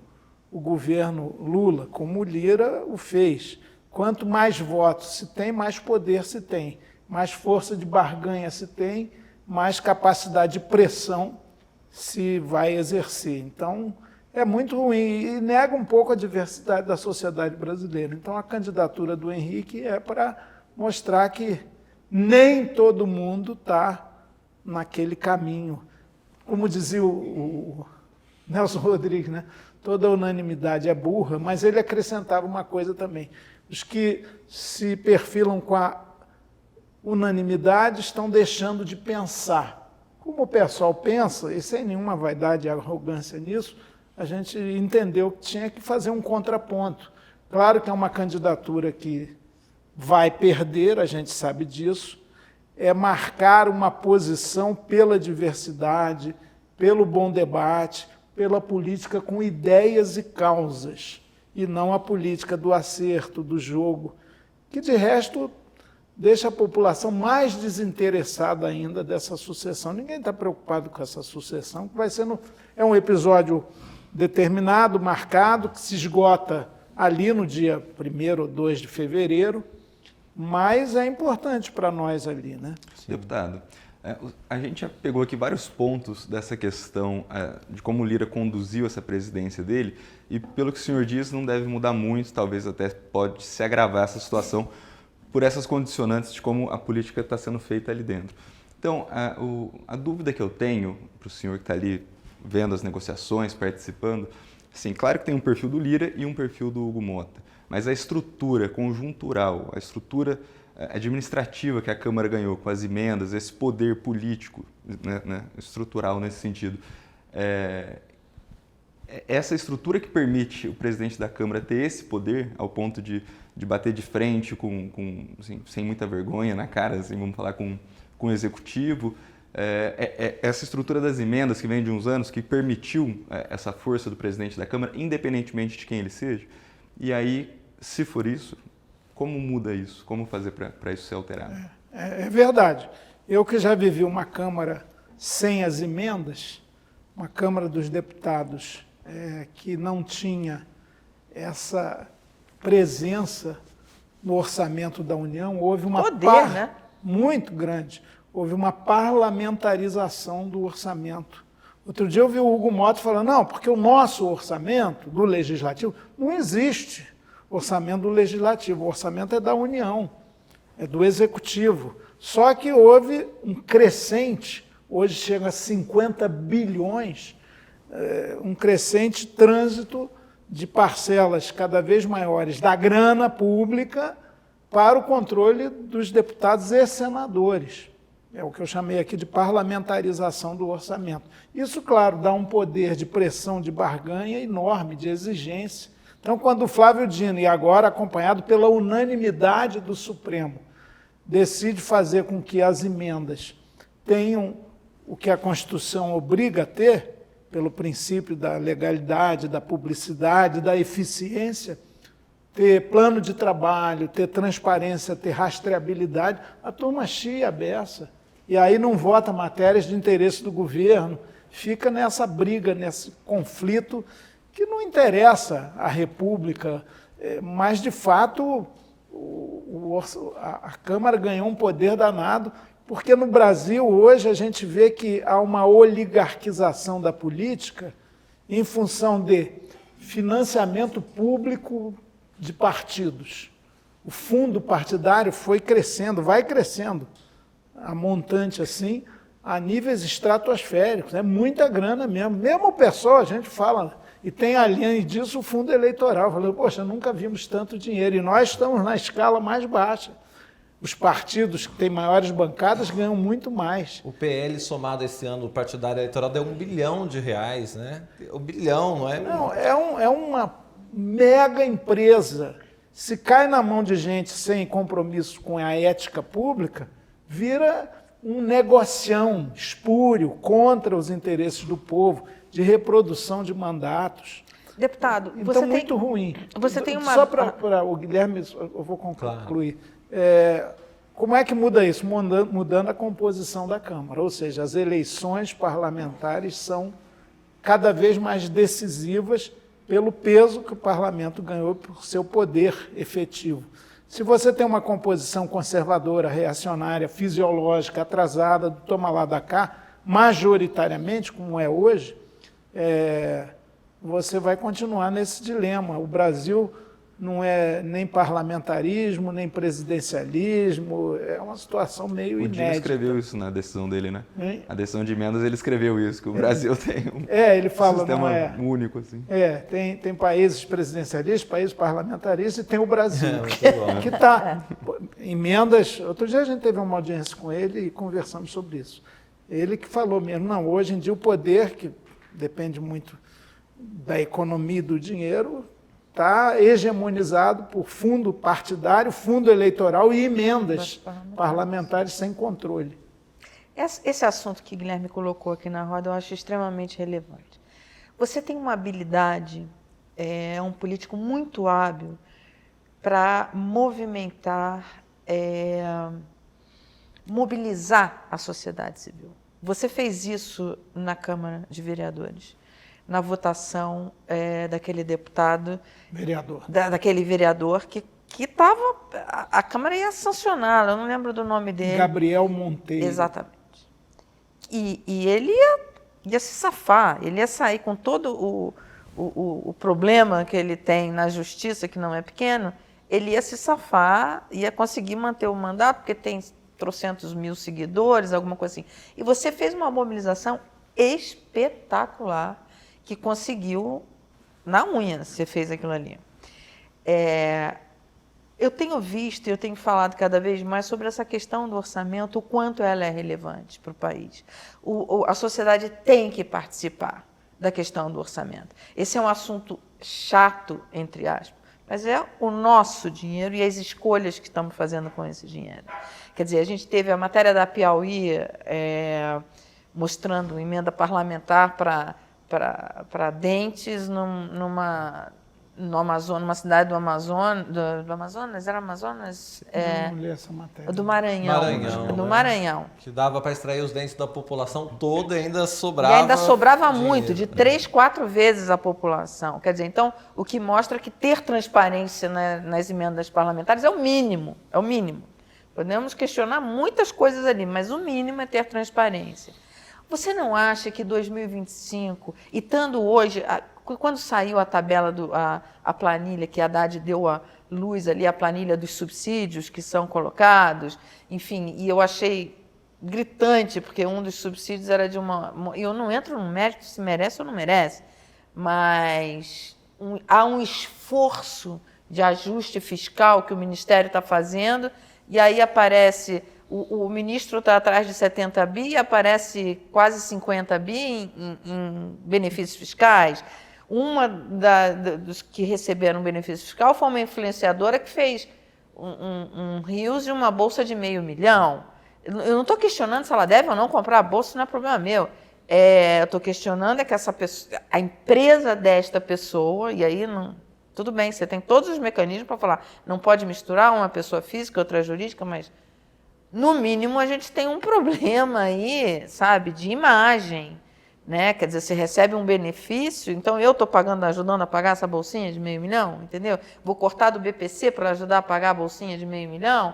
o governo Lula, como o Lira o fez. Quanto mais votos se tem, mais poder se tem, mais força de barganha se tem, mais capacidade de pressão se vai exercer. Então, é muito ruim e nega um pouco a diversidade da sociedade brasileira. Então, a candidatura do Henrique é para mostrar que nem todo mundo está naquele caminho. Como dizia o Nelson Rodrigues, né? Toda unanimidade é burra, mas ele acrescentava uma coisa também. Os que se perfilam com a unanimidade estão deixando de pensar. Como o pessoal pensa, e sem nenhuma vaidade e arrogância nisso, a gente entendeu que tinha que fazer um contraponto. Claro que é uma candidatura que vai perder, a gente sabe disso, é marcar uma posição pela diversidade, pelo bom debate, pela política com ideias e causas, e não a política do acerto, do jogo, que de resto deixa a população mais desinteressada ainda dessa sucessão. Ninguém está preocupado com essa sucessão, que vai ser é um episódio determinado, marcado, que se esgota ali no dia 1º ou 2 de fevereiro, mas é importante para nós ali, né? Deputado, a gente já pegou aqui vários pontos dessa questão de como o Lira conduziu essa presidência dele, e pelo que o senhor diz, não deve mudar muito, talvez até pode se agravar essa situação por essas condicionantes de como a política está sendo feita ali dentro. Então, a dúvida que eu tenho para o senhor que está ali vendo as negociações, participando, assim, claro que tem um perfil do Lira e um perfil do Hugo Motta, mas a estrutura conjuntural, a estrutura administrativa que a Câmara ganhou com as emendas, esse poder político, né, estrutural nesse sentido, é essa estrutura que permite o presidente da Câmara ter esse poder, ao ponto de bater de frente assim, sem muita vergonha na cara, assim, vamos falar com o Executivo, essa estrutura das emendas que vem de uns anos, que permitiu essa força do presidente da Câmara, independentemente de quem ele seja. E aí, se for isso, como muda isso? Como fazer para isso ser alterado? É verdade. Eu que já vivi uma Câmara sem as emendas, uma Câmara dos Deputados que não tinha essa presença no orçamento da União, houve uma poder, né? Muito grande. Houve uma parlamentarização do orçamento. Outro dia eu vi o Hugo Mota falando, não, porque o nosso orçamento do Legislativo não existe orçamento do Legislativo, o orçamento é da União, é do Executivo. Só que houve um crescente, hoje chega a 50 bilhões, um crescente trânsito de parcelas cada vez maiores da grana pública para o controle dos deputados e senadores. É o que eu chamei aqui de parlamentarização do orçamento. Isso, claro, dá um poder de pressão de barganha enorme, de exigência. Então, quando o Flávio Dino, e agora acompanhado pela unanimidade do Supremo, decide fazer com que as emendas tenham o que a Constituição obriga a ter, pelo princípio da legalidade, da publicidade, da eficiência, ter plano de trabalho, ter transparência, ter rastreabilidade, a turma chia a beça. E aí não vota matérias de interesse do governo, fica nessa briga, nesse conflito que não interessa à República, mas, de fato, a Câmara ganhou um poder danado, porque no Brasil, hoje, a gente vê que há uma oligarquização da política em função de financiamento público de partidos. O fundo partidário foi crescendo, vai crescendo, a montante assim, a níveis estratosféricos, é muita grana mesmo. Mesmo o pessoal, a gente fala, e tem além disso o fundo eleitoral. Falei, poxa, nunca vimos tanto dinheiro, e nós estamos na escala mais baixa. Os partidos que têm maiores bancadas ganham muito mais. O PL somado esse ano, o partidário eleitoral, deu R$1 bilhão, né? R$1 bilhão, não é? Não, é uma mega empresa. Se cai na mão de gente sem compromisso com a ética pública, vira um negocião espúrio contra os interesses do povo, de reprodução de mandatos. Deputado, então, você muito ruim. Você tem uma... Só para o Guilherme, eu vou concluir. Claro. Como é que muda isso? Mudando a composição da Câmara, ou seja, as eleições parlamentares são cada vez mais decisivas pelo peso que o parlamento ganhou por seu poder efetivo. Se você tem uma composição conservadora, reacionária, fisiológica, atrasada, do toma lá da cá, majoritariamente, como é hoje, você vai continuar nesse dilema. O Brasil não é nem parlamentarismo, nem presidencialismo, é uma situação meio inédita. O Dino escreveu isso na decisão dele, né? A decisão de emendas, ele escreveu isso, que o Brasil tem ele fala, sistema não é único. Assim. Tem países presidencialistas, países parlamentaristas, e tem o Brasil, que bom. está... Emendas... Outro dia a gente teve uma audiência com ele e conversamos sobre isso. Ele que falou mesmo, não, hoje em dia o poder, que depende muito da economia e do dinheiro, está hegemonizado por fundo partidário, fundo eleitoral e emendas parlamentares sem controle. Esse assunto que o Guilherme colocou aqui na roda eu acho extremamente relevante. Você tem uma habilidade, um político muito hábil para movimentar, mobilizar a sociedade civil. Você fez isso na Câmara de Vereadores, na votação daquele deputado, daquele vereador que estava... A Câmara ia sancionar, eu não lembro do nome dele. Gabriel Monteiro. Exatamente. E ele ia se safar, ele ia sair com todo o problema que ele tem na justiça, que não é pequeno, ele ia se safar, ia conseguir manter o mandato, porque tem trocentos mil seguidores, alguma coisa assim. E você fez uma mobilização espetacular, que conseguiu, na unha, você fez aquilo ali. Eu tenho visto, eu tenho falado cada vez mais sobre essa questão do orçamento, o quanto ela é relevante para o país. A sociedade tem que participar da questão do orçamento. Esse é um assunto chato, entre aspas, mas é o nosso dinheiro e as escolhas que estamos fazendo com esse dinheiro. Quer dizer, a gente teve a matéria da Piauí mostrando emenda parlamentar para dentes no Amazonas, numa cidade do Amazonas, era Amazonas? Não li essa matéria. Do Maranhão. Do Maranhão. Que dava para extrair os dentes da população toda e ainda sobrava. E ainda sobrava dinheiro. muito, de 3, 4 vezes a população. Quer dizer, então, o que mostra que ter transparência nas emendas parlamentares é o mínimo. É o mínimo. Podemos questionar muitas coisas ali, mas o mínimo é ter transparência. Você não acha que 2025, e estando hoje, quando saiu a tabela, a planilha que a Haddad deu à luz ali, a planilha dos subsídios que são colocados, enfim, e eu achei gritante, porque um dos subsídios era de eu não entro no mérito se merece ou não merece, mas há um esforço de ajuste fiscal que o Ministério está fazendo, e aí aparece... O ministro está atrás de 70 bi e aparece quase 50 bi em benefícios fiscais. Uma dos que receberam benefício fiscal foi uma influenciadora que fez um rios e uma bolsa de R$500 mil. Eu não estou questionando se ela deve ou não comprar a bolsa, não é problema meu. Eu estou questionando que essa pessoa, a empresa desta pessoa, e aí não, tudo bem, você tem todos os mecanismos para falar, não pode misturar uma pessoa física, outra jurídica, mas... No mínimo, a gente tem um problema aí, sabe, de imagem, né? Quer dizer, você recebe um benefício, então eu estou ajudando a pagar essa bolsinha de R$500 mil, entendeu? Vou cortar do BPC para ajudar a pagar a bolsinha de R$500 mil.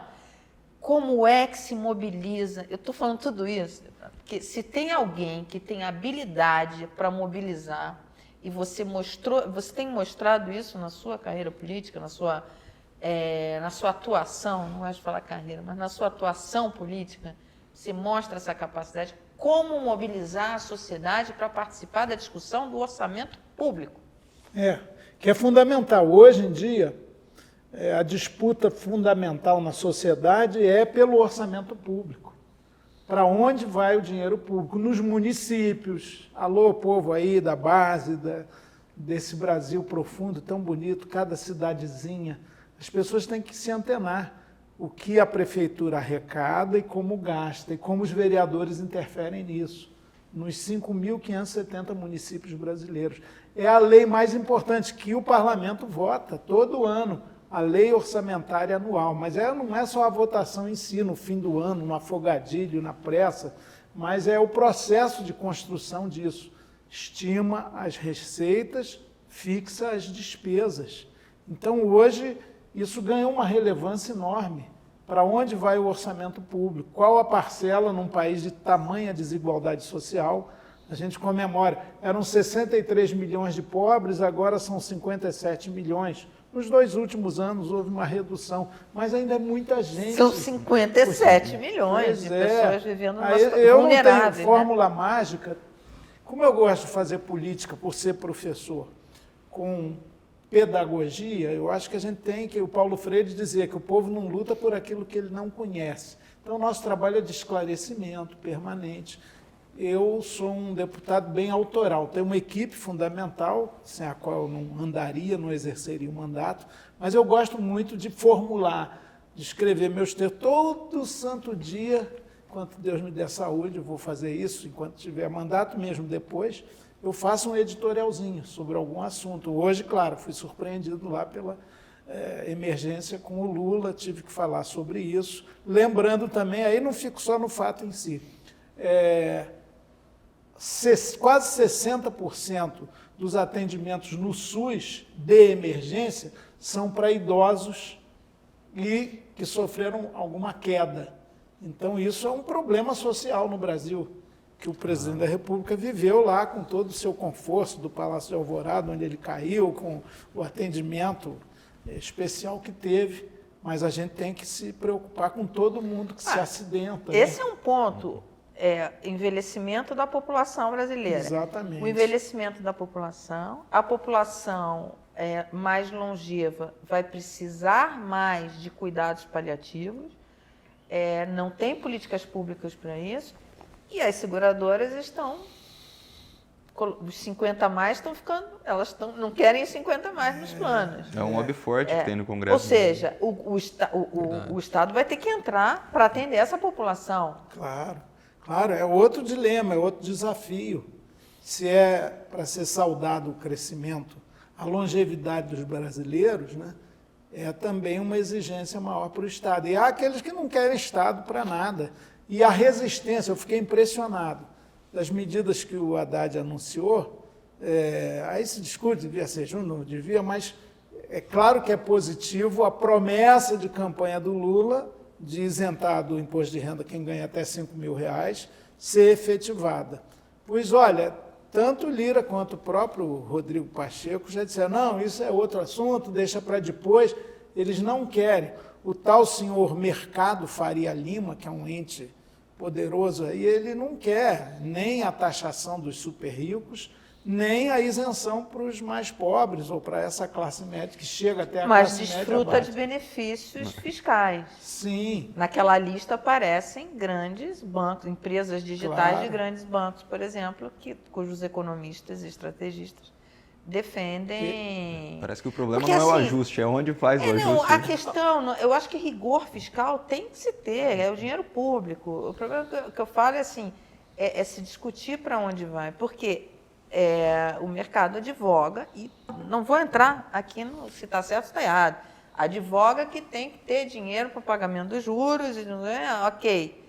Como é que se mobiliza? Eu estou falando tudo isso, porque se tem alguém que tem habilidade para mobilizar, e você tem mostrado isso na sua carreira política, na sua atuação, não gosto de falar carreira, mas na sua atuação política, você mostra essa capacidade, como mobilizar a sociedade para participar da discussão do orçamento público. Que é fundamental. Hoje em dia, a disputa fundamental na sociedade é pelo orçamento público. Para onde vai o dinheiro público? Nos municípios. Alô, povo aí da base, desse Brasil profundo, tão bonito, cada cidadezinha. As pessoas têm que se antenar o que a prefeitura arrecada e como gasta, e como os vereadores interferem nisso, nos 5.570 municípios brasileiros. É a lei mais importante que o parlamento vota todo ano, a lei orçamentária anual. Mas não é só a votação em si, no fim do ano, no afogadilho, na pressa, mas é o processo de construção disso. Estima as receitas, fixa as despesas. Então, hoje... Isso ganhou uma relevância enorme. Para onde vai o orçamento público? Qual a parcela num país de tamanha desigualdade social? A gente comemora, eram 63 milhões de pobres, agora são 57 milhões. Nos 2 últimos anos houve uma redução, mas ainda é muita gente. São 57 milhões de pessoas vivendo numa situação vulnerável. Eu não tenho fórmula mágica. Como eu gosto de fazer política por ser professor, com pedagogia, eu acho que a gente tem que, o Paulo Freire dizia que o povo não luta por aquilo que ele não conhece. Então, o nosso trabalho é de esclarecimento permanente. Eu sou um deputado bem autoral, tenho uma equipe fundamental, sem a qual eu não andaria, não exerceria o mandato, mas eu gosto muito de formular, de escrever meus textos todo santo dia, enquanto Deus me der saúde, eu vou fazer isso, enquanto tiver mandato, mesmo depois, eu faço um editorialzinho sobre algum assunto. Hoje, claro, fui surpreendido lá pela emergência com o Lula, tive que falar sobre isso. Lembrando também, aí não fico só no fato em si, quase 60% dos atendimentos no SUS de emergência são para idosos e que sofreram alguma queda. Então, isso é um problema social no Brasil, que o presidente da República viveu lá com todo o seu conforto do Palácio de Alvorada, onde ele caiu, com o atendimento especial que teve, mas a gente tem que se preocupar com todo mundo que se acidenta. Esse é um ponto, envelhecimento da população brasileira. Exatamente. O envelhecimento da população, a população mais longeva vai precisar mais de cuidados paliativos, não tem políticas públicas para isso, e as seguradoras estão os 50 a mais estão ficando, não querem 50 a mais nos planos. É um lobby forte que tem no Congresso. Ou seja, o Estado vai ter que entrar para atender essa população. Claro, é outro dilema, é outro desafio. Se é para ser saudado o crescimento, a longevidade dos brasileiros, né, é também uma exigência maior para o Estado. E há aqueles que não querem Estado para nada. E a resistência, eu fiquei impressionado das medidas que o Haddad anunciou. Aí se discute, devia ser junto, não devia, mas é claro que é positivo a promessa de campanha do Lula de isentar do imposto de renda quem ganha até R$5.000 ser efetivada. Pois olha, tanto Lira quanto o próprio Rodrigo Pacheco já disseram, não, isso é outro assunto, deixa para depois. Eles não querem. O tal senhor Mercado Faria Lima, que é um ente poderoso aí, ele não quer nem a taxação dos super ricos, nem a isenção para os mais pobres ou para essa classe média que chega até a classe média. Mas desfruta de benefícios fiscais. Sim. Naquela lista aparecem grandes bancos, empresas digitais de grandes bancos, por exemplo, cujos economistas e estrategistas defendem... Parece que o problema não é o ajuste, é onde faz o ajuste. Não, a questão, eu acho que rigor fiscal tem que se ter, é o dinheiro público. O problema que eu falo é assim, é se discutir para onde vai, porque o mercado advoga, e não vou entrar aqui no se está certo ou está errado, advoga que tem que ter dinheiro para o pagamento dos juros, ok,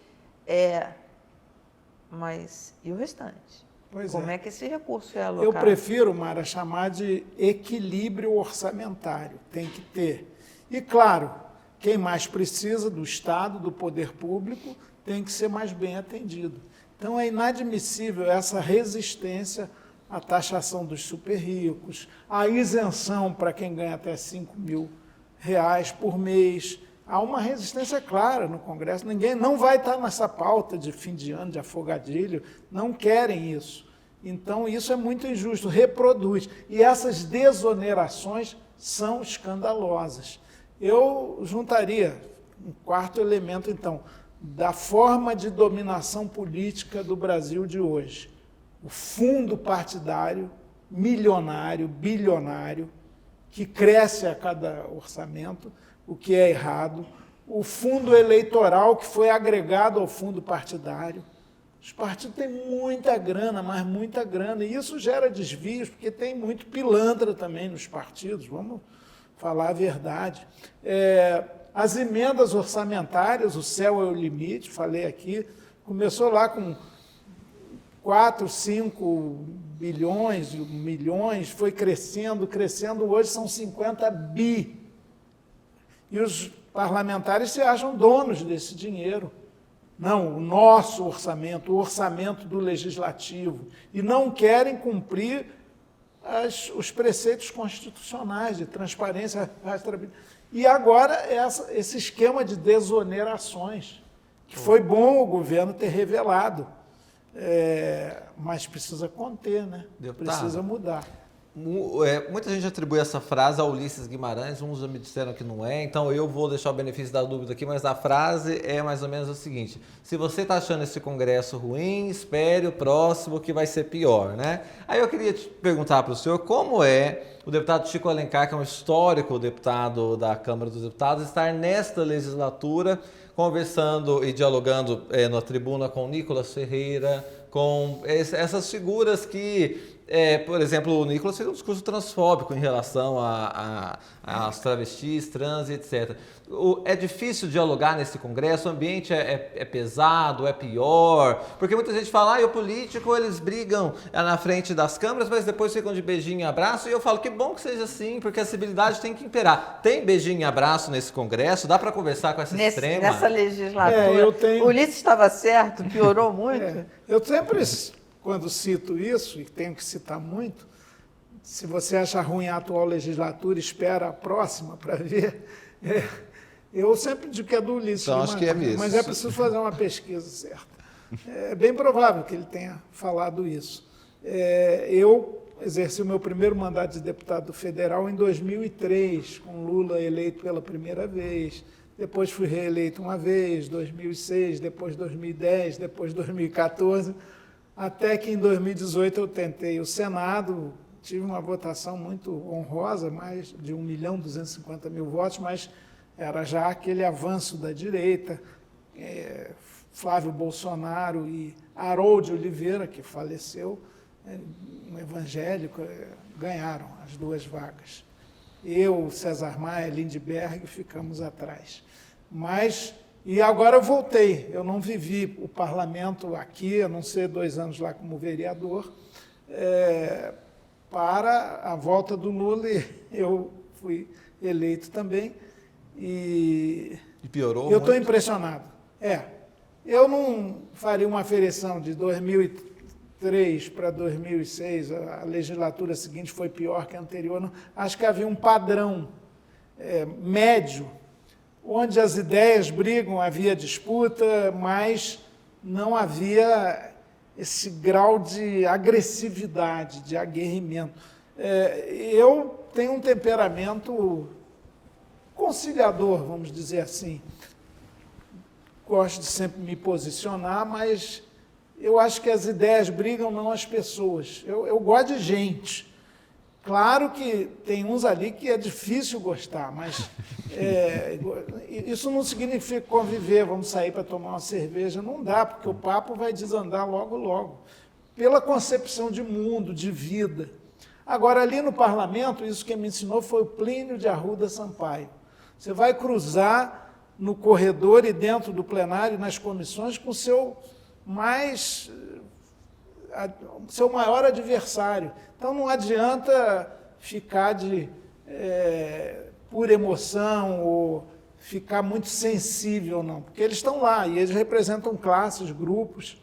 mas e o restante? Como é que esse recurso é alocado? Eu prefiro, Mara, chamar de equilíbrio orçamentário. Tem que ter. E, claro, quem mais precisa do Estado, do poder público, tem que ser mais bem atendido. Então, é inadmissível essa resistência à taxação dos super ricos, à isenção para quem ganha até R$5.000 por mês. Há uma resistência clara no Congresso. Ninguém não vai estar nessa pauta de fim de ano, de afogadilho. Não querem isso. Então, isso é muito injusto. Reproduz. E essas desonerações são escandalosas. Eu juntaria um quarto elemento, então, da forma de dominação política do Brasil de hoje. O fundo partidário, milionário, bilionário, que cresce a cada orçamento, o que é errado, o fundo eleitoral que foi agregado ao fundo partidário. Os partidos têm muita grana, mas muita grana, e isso gera desvios, porque tem muito pilantra também nos partidos, vamos falar a verdade. As emendas orçamentárias, o céu é o limite, falei aqui, começou lá com 4, 5 bilhões, milhões, foi crescendo, hoje são 50 bi. E os parlamentares se acham donos desse dinheiro. Não, o nosso orçamento, o orçamento do legislativo. E não querem cumprir os preceitos constitucionais de transparência, rastreabilidade. E agora esse esquema de desonerações, que foi bom o governo ter revelado, mas precisa conter, né? Precisa mudar. Muita gente atribui essa frase ao Ulisses Guimarães, uns já me disseram que não é, então eu vou deixar o benefício da dúvida aqui, mas a frase é mais ou menos o seguinte: se você está achando esse congresso ruim, espere o próximo que vai ser pior, né? Aí eu queria te perguntar para o senhor como é o deputado Chico Alencar, que é um histórico deputado da Câmara dos Deputados, estar nesta legislatura conversando e dialogando na tribuna com Nicolas Ferreira, com essas figuras que... por exemplo, o Nicolas fez um discurso transfóbico em relação às travestis, trans, etc. É difícil dialogar nesse congresso? O ambiente é pesado, é pior? Porque muita gente fala, o político, eles brigam na frente das câmeras, mas depois ficam de beijinho e abraço. E eu falo, que bom que seja assim, porque a civilidade tem que imperar. Tem beijinho e abraço nesse congresso? Dá para conversar com essa extrema? Nessa legislatura, o Ulisses estava certo, piorou muito? Eu sempre... Quando cito isso, e tenho que citar muito, se você acha ruim a atual legislatura, espera a próxima para ver. Eu sempre digo que é do Ulisses. Então, acho que é mesmo. Mas é preciso fazer uma pesquisa certa. É bem provável que ele tenha falado isso. Eu exerci o meu primeiro mandato de deputado federal em 2003, com Lula eleito pela primeira vez. Depois fui reeleito uma vez, 2006, depois 2010, depois 2014... até que em 2018 eu tentei o Senado, tive uma votação muito honrosa, mais de 1.250.000 votos, mas era já aquele avanço da direita, Flávio Bolsonaro e Harold Oliveira, que faleceu, um evangélico, ganharam as 2 vagas. Eu, César Maia, Lindbergh, ficamos atrás. E agora eu voltei, eu não vivi o parlamento aqui, a não ser 2 anos lá como vereador, para a volta do Lula, eu fui eleito também. E piorou eu estou muito? Impressionado. Eu não faria uma aferição de 2003 para 2006, a legislatura seguinte foi pior que a anterior. Não. Acho que havia um padrão médio, onde as ideias brigam, havia disputa, mas não havia esse grau de agressividade, de aguerrimento. Eu tenho um temperamento conciliador, vamos dizer assim. Gosto de sempre me posicionar, mas eu acho que as ideias brigam, não as pessoas. Eu gosto de gente. Claro que tem uns ali que é difícil gostar, mas isso não significa conviver, vamos sair para tomar uma cerveja, não dá, porque o papo vai desandar logo, logo. Pela concepção de mundo, de vida. Agora, ali no parlamento, isso que me ensinou foi o Plínio de Arruda Sampaio. Você vai cruzar no corredor e dentro do plenário, nas comissões, com o seu maior adversário. Então, não adianta ficar por emoção ou ficar muito sensível, não, porque eles estão lá e eles representam classes, grupos,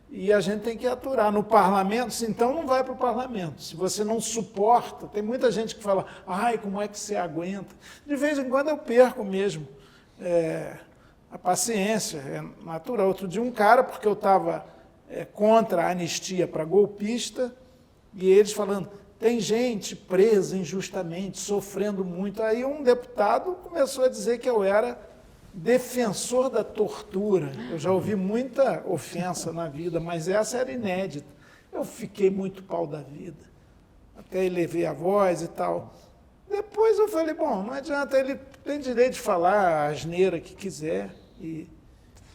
e a gente tem que aturar. No parlamento, se então não vai para o parlamento. Se você não suporta, tem muita gente que fala, ai, como é que você aguenta? De vez em quando eu perco mesmo a paciência, é natural. Outro dia um cara, porque eu estava contra a anistia para golpista, e eles falando, tem gente presa injustamente, sofrendo muito. Aí um deputado começou a dizer que eu era defensor da tortura. Eu já ouvi muita ofensa na vida, mas essa era inédita. Eu fiquei muito pau da vida, até elevei a voz e tal. Depois eu falei, bom, não adianta, ele tem direito de falar a asneira que quiser. E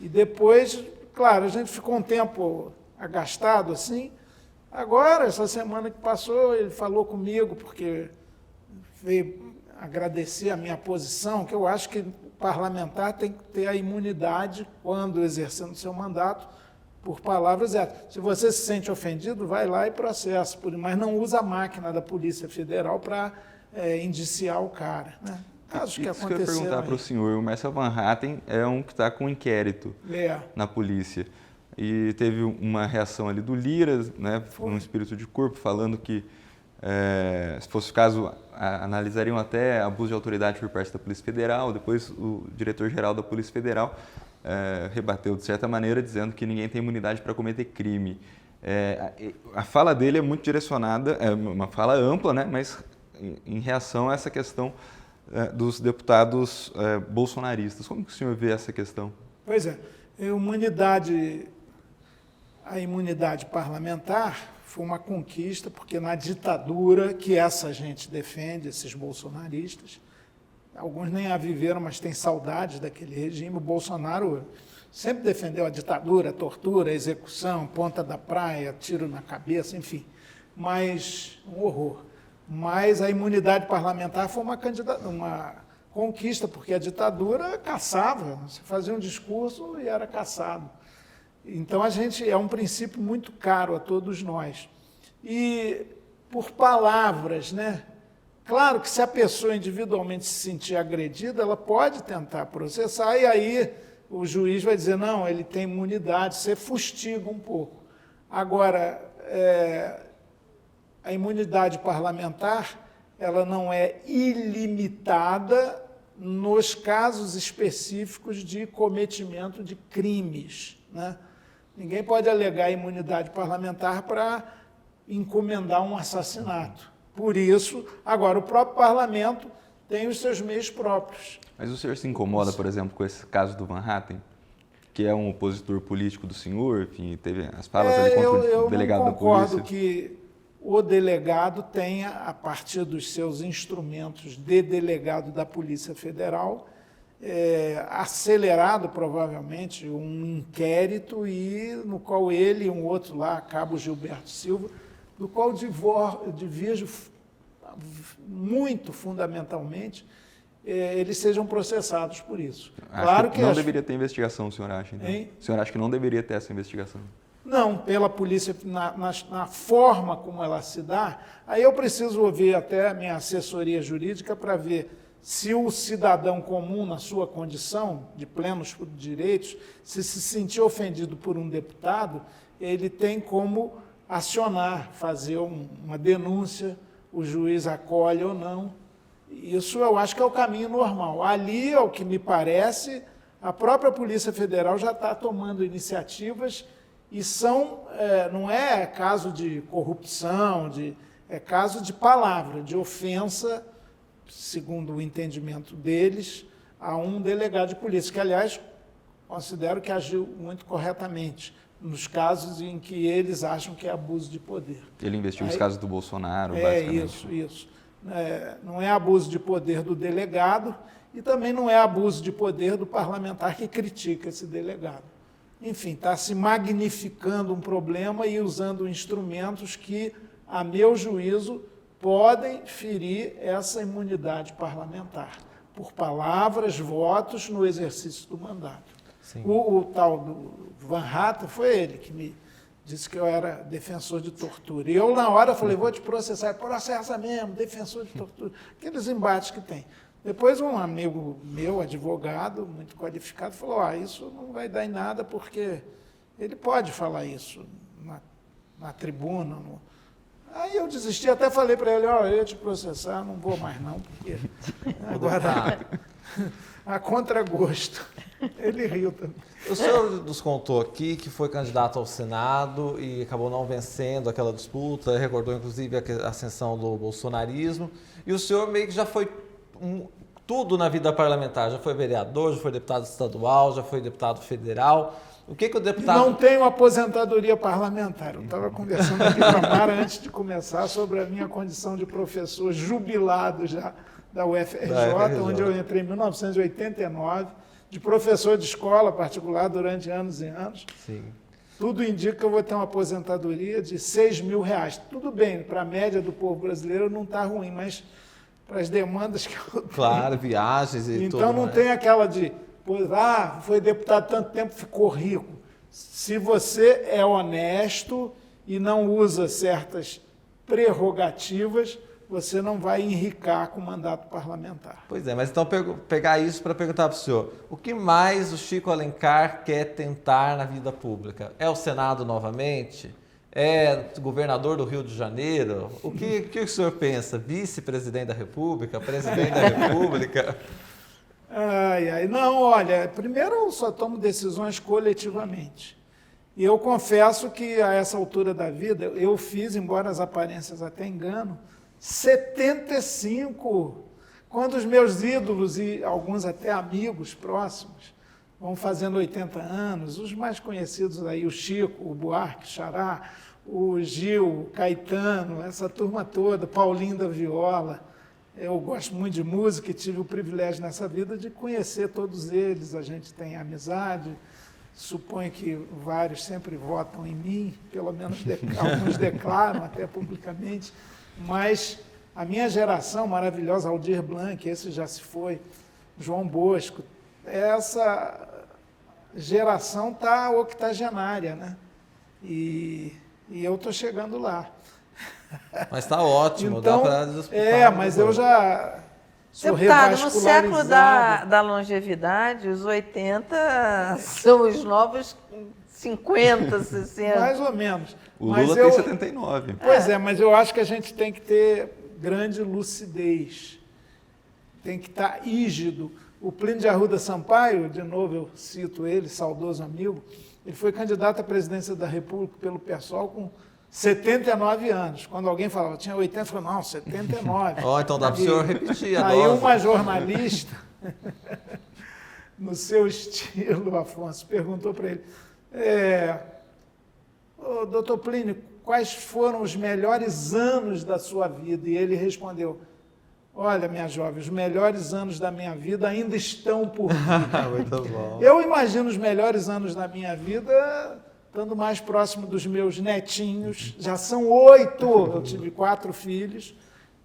depois, claro, a gente ficou um tempo agastado assim. Agora, essa semana que passou, ele falou comigo, porque veio agradecer a minha posição, que eu acho que o parlamentar tem que ter a imunidade, quando exercendo seu mandato, por palavras éticas. Se você se sente ofendido, vai lá e processa, mas não usa a máquina da Polícia Federal para indiciar o cara. Né? Casos que aconteceram. Isso que eu ia perguntar para o senhor, o Marcel Van Hatten é um que está com inquérito na polícia. E teve uma reação ali do Lira, né, um espírito de corpo, falando que, se fosse o caso, analisariam até abuso de autoridade por parte da Polícia Federal. Depois, o diretor-geral da Polícia Federal rebateu, de certa maneira, dizendo que ninguém tem imunidade para cometer crime. A fala dele é muito direcionada, é uma fala ampla, né, mas em reação a essa questão dos deputados bolsonaristas. Como que o senhor vê essa questão? Pois é, a imunidade parlamentar foi uma conquista, porque na ditadura que essa gente defende, esses bolsonaristas, alguns nem a viveram, mas têm saudades daquele regime. O Bolsonaro sempre defendeu a ditadura, a tortura, a execução, ponta da praia, tiro na cabeça, enfim, mas um horror. Mas a imunidade parlamentar foi uma conquista, porque a ditadura caçava, você fazia um discurso e era caçado. Então, é um princípio muito caro a todos nós. E por palavras, né? Claro que se a pessoa individualmente se sentir agredida, ela pode tentar processar, e aí o juiz vai dizer, não, ele tem imunidade, você fustiga um pouco. Agora, a imunidade parlamentar, ela não é ilimitada nos casos específicos de cometimento de crimes, né? Ninguém pode alegar imunidade parlamentar para encomendar um assassinato. Por isso, agora, o próprio parlamento tem os seus meios próprios. Mas o senhor se incomoda, por exemplo, com esse caso do Van Hatten? que é um opositor político do senhor, enfim, teve as falas ali contra o delegado da polícia. Eu concordo que o delegado tenha, a partir dos seus instrumentos de delegado da Polícia Federal, acelerado provavelmente um inquérito e no qual ele e um outro lá, Cabo Gilberto Silva, do qual divirjo muito fundamentalmente, eles sejam processados por isso. Claro que não deveria ter investigação, o senhor acha? Então? O senhor acha que não deveria ter essa investigação? Não, pela polícia, na forma como ela se dá, aí eu preciso ouvir até a minha assessoria jurídica para ver se o cidadão comum, na sua condição de plenos direitos, se sentir ofendido por um deputado, ele tem como acionar, fazer uma denúncia, o juiz acolhe ou não. Isso eu acho que é o caminho normal. Ali, ao que me parece, a própria Polícia Federal já está tomando iniciativas e não é caso de corrupção, é caso de palavra, de ofensa, segundo o entendimento deles, a um delegado de polícia, que, aliás, considero que agiu muito corretamente, nos casos em que eles acham que é abuso de poder. Ele investiga os casos do Bolsonaro, basicamente. Isso. Não é abuso de poder do delegado e também não é abuso de poder do parlamentar que critica esse delegado. Enfim, está se magnificando um problema e usando instrumentos que, a meu juízo, podem ferir essa imunidade parlamentar, por palavras, votos no exercício do mandato. O tal do Van Hatten foi ele que me disse que eu era defensor de tortura. E eu, na hora, falei, vou te processar. Processa mesmo, defensor de tortura. Aqueles embates que tem. Depois um amigo meu, advogado, muito qualificado, falou, isso não vai dar em nada, porque ele pode falar isso na tribuna. Aí eu desisti, até falei para ele, eu ia te processar, não vou mais não, porque agora a contragosto. Ele riu também. O senhor nos contou aqui que foi candidato ao Senado e acabou não vencendo aquela disputa, recordou inclusive a ascensão do bolsonarismo, e o senhor meio que já foi tudo na vida parlamentar, já foi vereador, já foi deputado estadual, já foi deputado federal. O que o deputado... Não tenho aposentadoria parlamentar. Eu estava conversando aqui com a Mara antes de começar sobre a minha condição de professor jubilado já da UFRJ, onde eu entrei em 1989, de professor de escola particular durante anos e anos. Sim. Tudo indica que eu vou ter uma aposentadoria de R$6.000. Tudo bem, para a média do povo brasileiro não está ruim, mas para as demandas que eu tenho... Claro, viagens e tudo. Então não tem aquela de... foi deputado tanto tempo, ficou rico. Se você é honesto e não usa certas prerrogativas, você não vai enricar com o mandato parlamentar. Pois é, mas então pegar isso para perguntar para o senhor, o que mais o Chico Alencar quer tentar na vida pública? É o Senado novamente? É governador do Rio de Janeiro? O que o senhor pensa? Vice-presidente da República? Presidente da República? Não, olha, primeiro eu só tomo decisões coletivamente. E eu confesso que a essa altura da vida, eu fiz, embora as aparências até enganam, 75, quando os meus ídolos e alguns até amigos próximos vão fazendo 80 anos, os mais conhecidos aí, o Chico, o Buarque, Xará, o Gil, o Caetano, essa turma toda, Paulinho da Viola. Eu gosto muito de música e tive o privilégio nessa vida de conhecer todos eles, a gente tem amizade, suponho que vários sempre votam em mim, pelo menos alguns declaram até publicamente, mas a minha geração maravilhosa, Aldir Blanc, esse já se foi, João Bosco, essa geração está octogenária, né? E eu estou chegando lá. Mas está ótimo, então, dá para disputar. Mas eu já sou deputado, no século revascularizado. da longevidade, os 80 são os novos 50, 60. Mais ou menos. O Lula tem 79. Pois mas eu acho que a gente tem que ter grande lucidez. Tem que estar rígido. O Plínio de Arruda Sampaio, de novo eu cito ele, saudoso amigo, ele foi candidato à presidência da República pelo PSOL com 79 anos. Quando alguém falava, tinha 80, eu falava, não, 79. Então dá para o senhor repetir a Aí dose. uma jornalista no seu estilo, Afonso, perguntou para ele, doutor Plínio, quais foram os melhores anos da sua vida? E ele respondeu, olha, minha jovem, os melhores anos da minha vida ainda estão por vir. Muito bom. Eu imagino os melhores anos da minha vida estando mais próximo dos meus netinhos. Já são 8. Eu tive 4 filhos,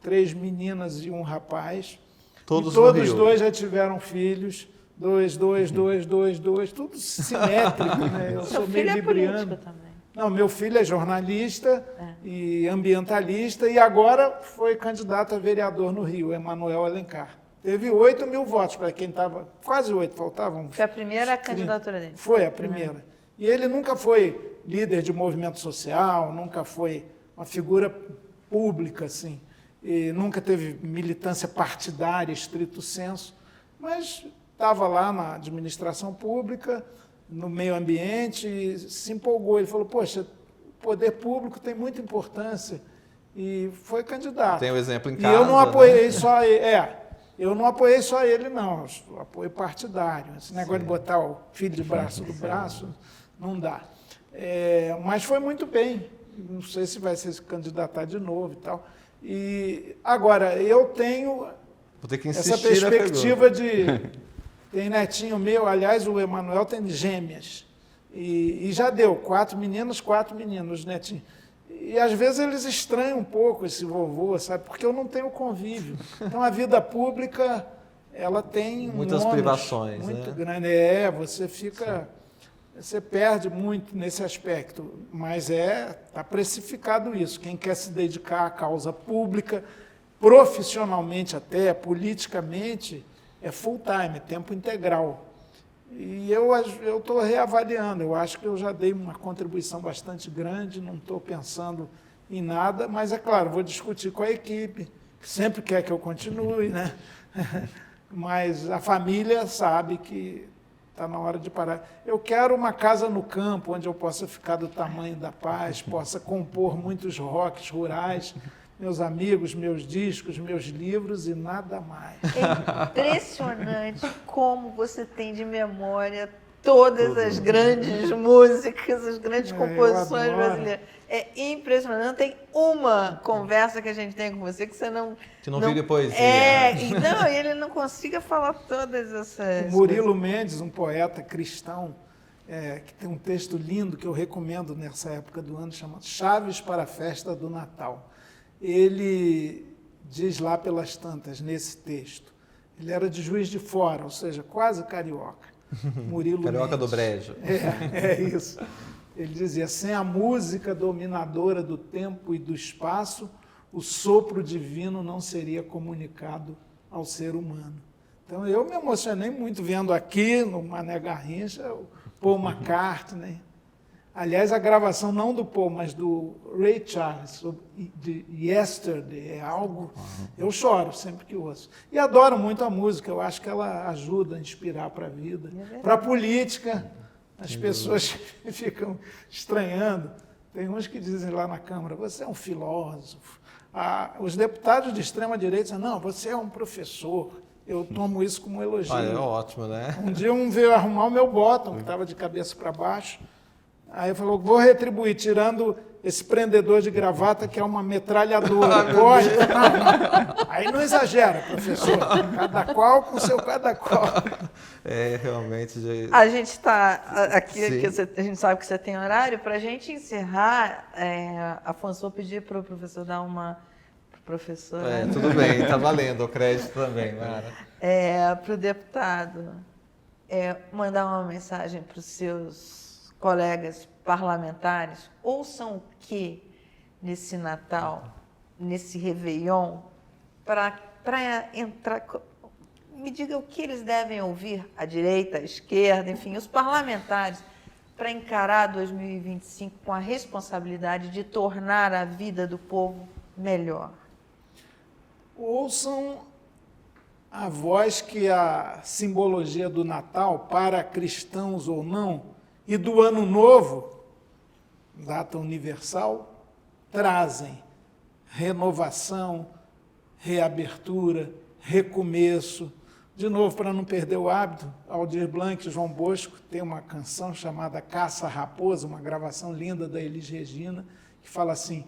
3 meninas e um rapaz. Todos e todos no Rio. 2 já tiveram filhos. 2, tudo simétrico, né? Eu Seu sou filho meio é político libriano. também. Não, meu filho é jornalista e ambientalista e agora foi candidato a vereador no Rio, Emanuel Alencar. Teve 8 mil votos, para quem estava, quase 8, faltavam. Foi a primeira candidatura dele. Foi a primeira. E ele nunca foi líder de movimento social, nunca foi uma figura pública, assim, e nunca teve militância partidária, estrito senso, mas estava lá na administração pública, no meio ambiente, e se empolgou. Ele falou, poxa, o poder público tem muita importância, e foi candidato. Tem o exemplo em E casa. eu não apoiei né? só ele, eu não apoiei só ele, não, eu apoio partidário. Esse negócio de botar o filho de braço do braço, não dá. Mas foi muito bem, não sei se vai se candidatar de novo e tal. E agora, eu tenho Vou ter que essa insistir na perspectiva pergunta. de... Tem netinho meu, aliás, o Emanuel tem gêmeas. E já deu, 4 meninas, 4 meninos, netinho. E às vezes eles estranham um pouco esse vovô, sabe? Porque eu não tenho convívio. Então a vida pública, ela tem Muitas ônus privações, muito né? grande. Você fica... Você perde muito nesse aspecto, mas está precificado isso. Quem quer se dedicar à causa pública, profissionalmente até, politicamente, é full time, é tempo integral. E eu estou reavaliando, eu acho que eu já dei uma contribuição bastante grande, não estou pensando em nada, mas é claro, vou discutir com a equipe, que sempre quer que eu continue, né? Mas a família sabe que está na hora de parar. Eu quero uma casa no campo, onde eu possa ficar do tamanho da paz, possa compor muitos rocks rurais, meus amigos, meus discos, meus livros e nada mais. É impressionante como você tem de memória todas as grandes músicas, as grandes composições brasileiras. É impressionante. Não tem uma conversa que a gente tem com você que você não... Que não vire poesia. E ele não consiga falar todas essas... O Murilo Mendes, um poeta cristão, que tem um texto lindo que eu recomendo nessa época do ano, chamado Chaves para a Festa do Natal. Ele diz lá pelas tantas, nesse texto, ele era de Juiz de Fora, ou seja, quase carioca. Murilo Carioca Mendes. do Brejo. É isso. Ele dizia, sem a música dominadora do tempo e do espaço, o sopro divino não seria comunicado ao ser humano. Então, eu me emocionei muito vendo aqui, no Mané Garrincha, o Paul McCartney. Aliás, a gravação não do Paul, mas do Ray Charles, de Yesterday, é algo... Eu choro sempre que ouço. E adoro muito a música, eu acho que ela ajuda a inspirar para a vida. Para a política, as pessoas ficam estranhando. Tem uns que dizem lá na Câmara, você é um filósofo. Os deputados de extrema-direita dizem, não, você é um professor. Eu tomo isso como um elogio. Olha, é ótimo, né? Um dia um veio arrumar o meu bottom, que estava de cabeça para baixo. Aí falou, vou retribuir, tirando esse prendedor de gravata, que é uma metralhadora. Pode? Não. Aí não exagera, professor. Cada qual com seu cada qual. É, realmente... A gente está aqui, Sim. a gente sabe que você tem horário. Para a gente encerrar, Afonso, vou pedir para o professor dar uma... Professor, tudo bem, está valendo o crédito também, Mara. Para o deputado, mandar uma mensagem para os seus colegas parlamentares, ouçam o que nesse Natal, nesse Réveillon, para entrar... Me diga o que eles devem ouvir, a direita, a esquerda, enfim, os parlamentares, para encarar 2025 com a responsabilidade de tornar a vida do povo melhor. Ouçam a voz que a simbologia do Natal, para cristãos ou não, e do Ano Novo, data universal, trazem renovação, reabertura, recomeço, De novo, para não perder o hábito, Aldir Blanc e João Bosco tem uma canção chamada Caça Raposa, uma gravação linda da Elis Regina, que fala assim: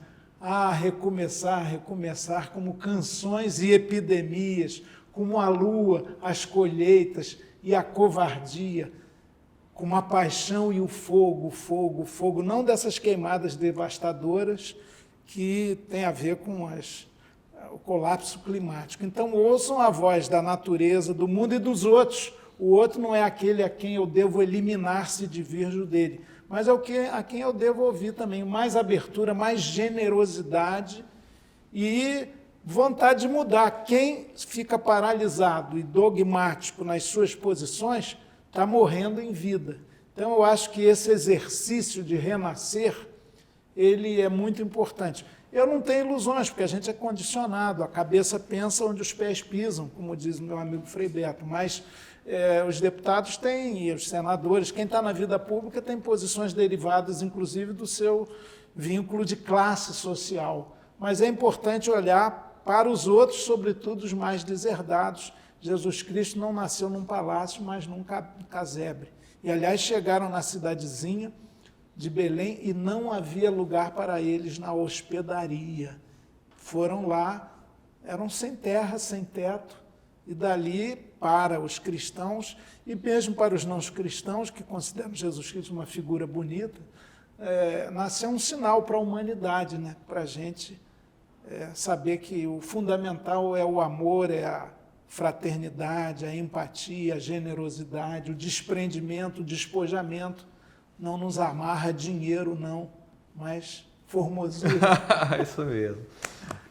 recomeçar, recomeçar, como canções e epidemias, como a lua, as colheitas e a covardia, como a paixão e o fogo, fogo, fogo, não dessas queimadas devastadoras que tem a ver com o colapso climático. Então, ouçam a voz da natureza, do mundo e dos outros. O outro não é aquele a quem eu devo eliminar se divirjo dele, mas é a quem eu devo ouvir também. Mais abertura, mais generosidade e vontade de mudar. Quem fica paralisado e dogmático nas suas posições está morrendo em vida. Então, eu acho que esse exercício de renascer, ele é muito importante. Eu não tenho ilusões, porque a gente é condicionado, a cabeça pensa onde os pés pisam, como diz o meu amigo Frei Beto, mas os deputados têm, e os senadores, quem está na vida pública tem posições derivadas, inclusive, do seu vínculo de classe social. Mas é importante olhar para os outros, sobretudo os mais deserdados. Jesus Cristo não nasceu num palácio, mas num casebre. E, aliás, chegaram na cidadezinha de Belém e não havia lugar para eles na hospedaria. Foram lá, eram sem terra, sem teto, e dali para os cristãos, e mesmo para os não cristãos, que consideram Jesus Cristo uma figura bonita, nasceu um sinal para a humanidade, né? Para a gente saber que o fundamental é o amor, é a fraternidade, a empatia, a generosidade, o desprendimento, o despojamento. Não nos amarra dinheiro, não, mas formosura. Isso mesmo.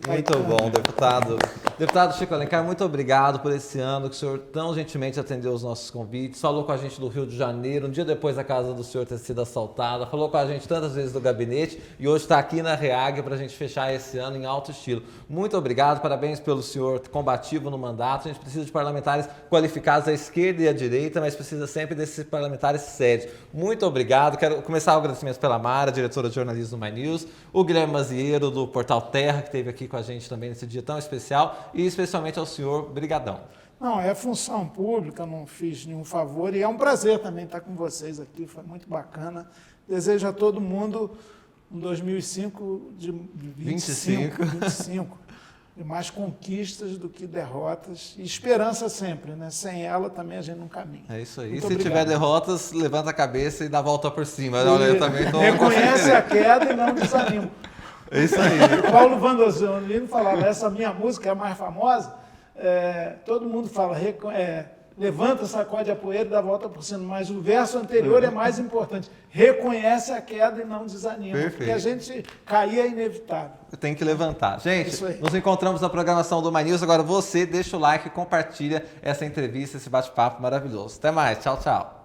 Muito bom, deputado. Deputado Chico Alencar, muito obrigado por esse ano que o senhor tão gentilmente atendeu os nossos convites, falou com a gente do Rio de Janeiro, um dia depois a casa do senhor ter sido assaltada, falou com a gente tantas vezes do gabinete e hoje está aqui na REAG para a gente fechar esse ano em alto estilo. Muito obrigado, parabéns pelo senhor combativo no mandato. A gente precisa de parlamentares qualificados à esquerda e à direita, mas precisa sempre desses parlamentares sérios. Muito obrigado. Quero começar o agradecimento pela Mara, diretora de jornalismo do My News, o Guilherme Mazieiro, do Portal Terra, que esteve aqui com a gente também nesse dia tão especial, e especialmente ao senhor, brigadão. Não, é função pública, não fiz nenhum favor, e é um prazer também estar com vocês aqui, foi muito bacana. Desejo a todo mundo um 2005 de 25, e mais conquistas do que derrotas, e esperança sempre, né? Sem ela também a gente não caminha. É isso aí. Muito e se obrigado. Tiver derrotas, levanta a cabeça e dá a volta por cima. Eu também tô reconhece a queda e não desanima. É isso aí. O Paulo Vandolino falava, essa minha música é a mais famosa, todo mundo fala, levanta, sacode a poeira e dá a volta por cima, mas o verso anterior é mais importante, reconhece a queda e não desanima, Perfeito. Porque a gente cair é inevitável. Tem que levantar. Gente, nos encontramos na programação do My News. Agora você deixa o like, compartilha essa entrevista, esse bate-papo maravilhoso. Até mais. Tchau, tchau.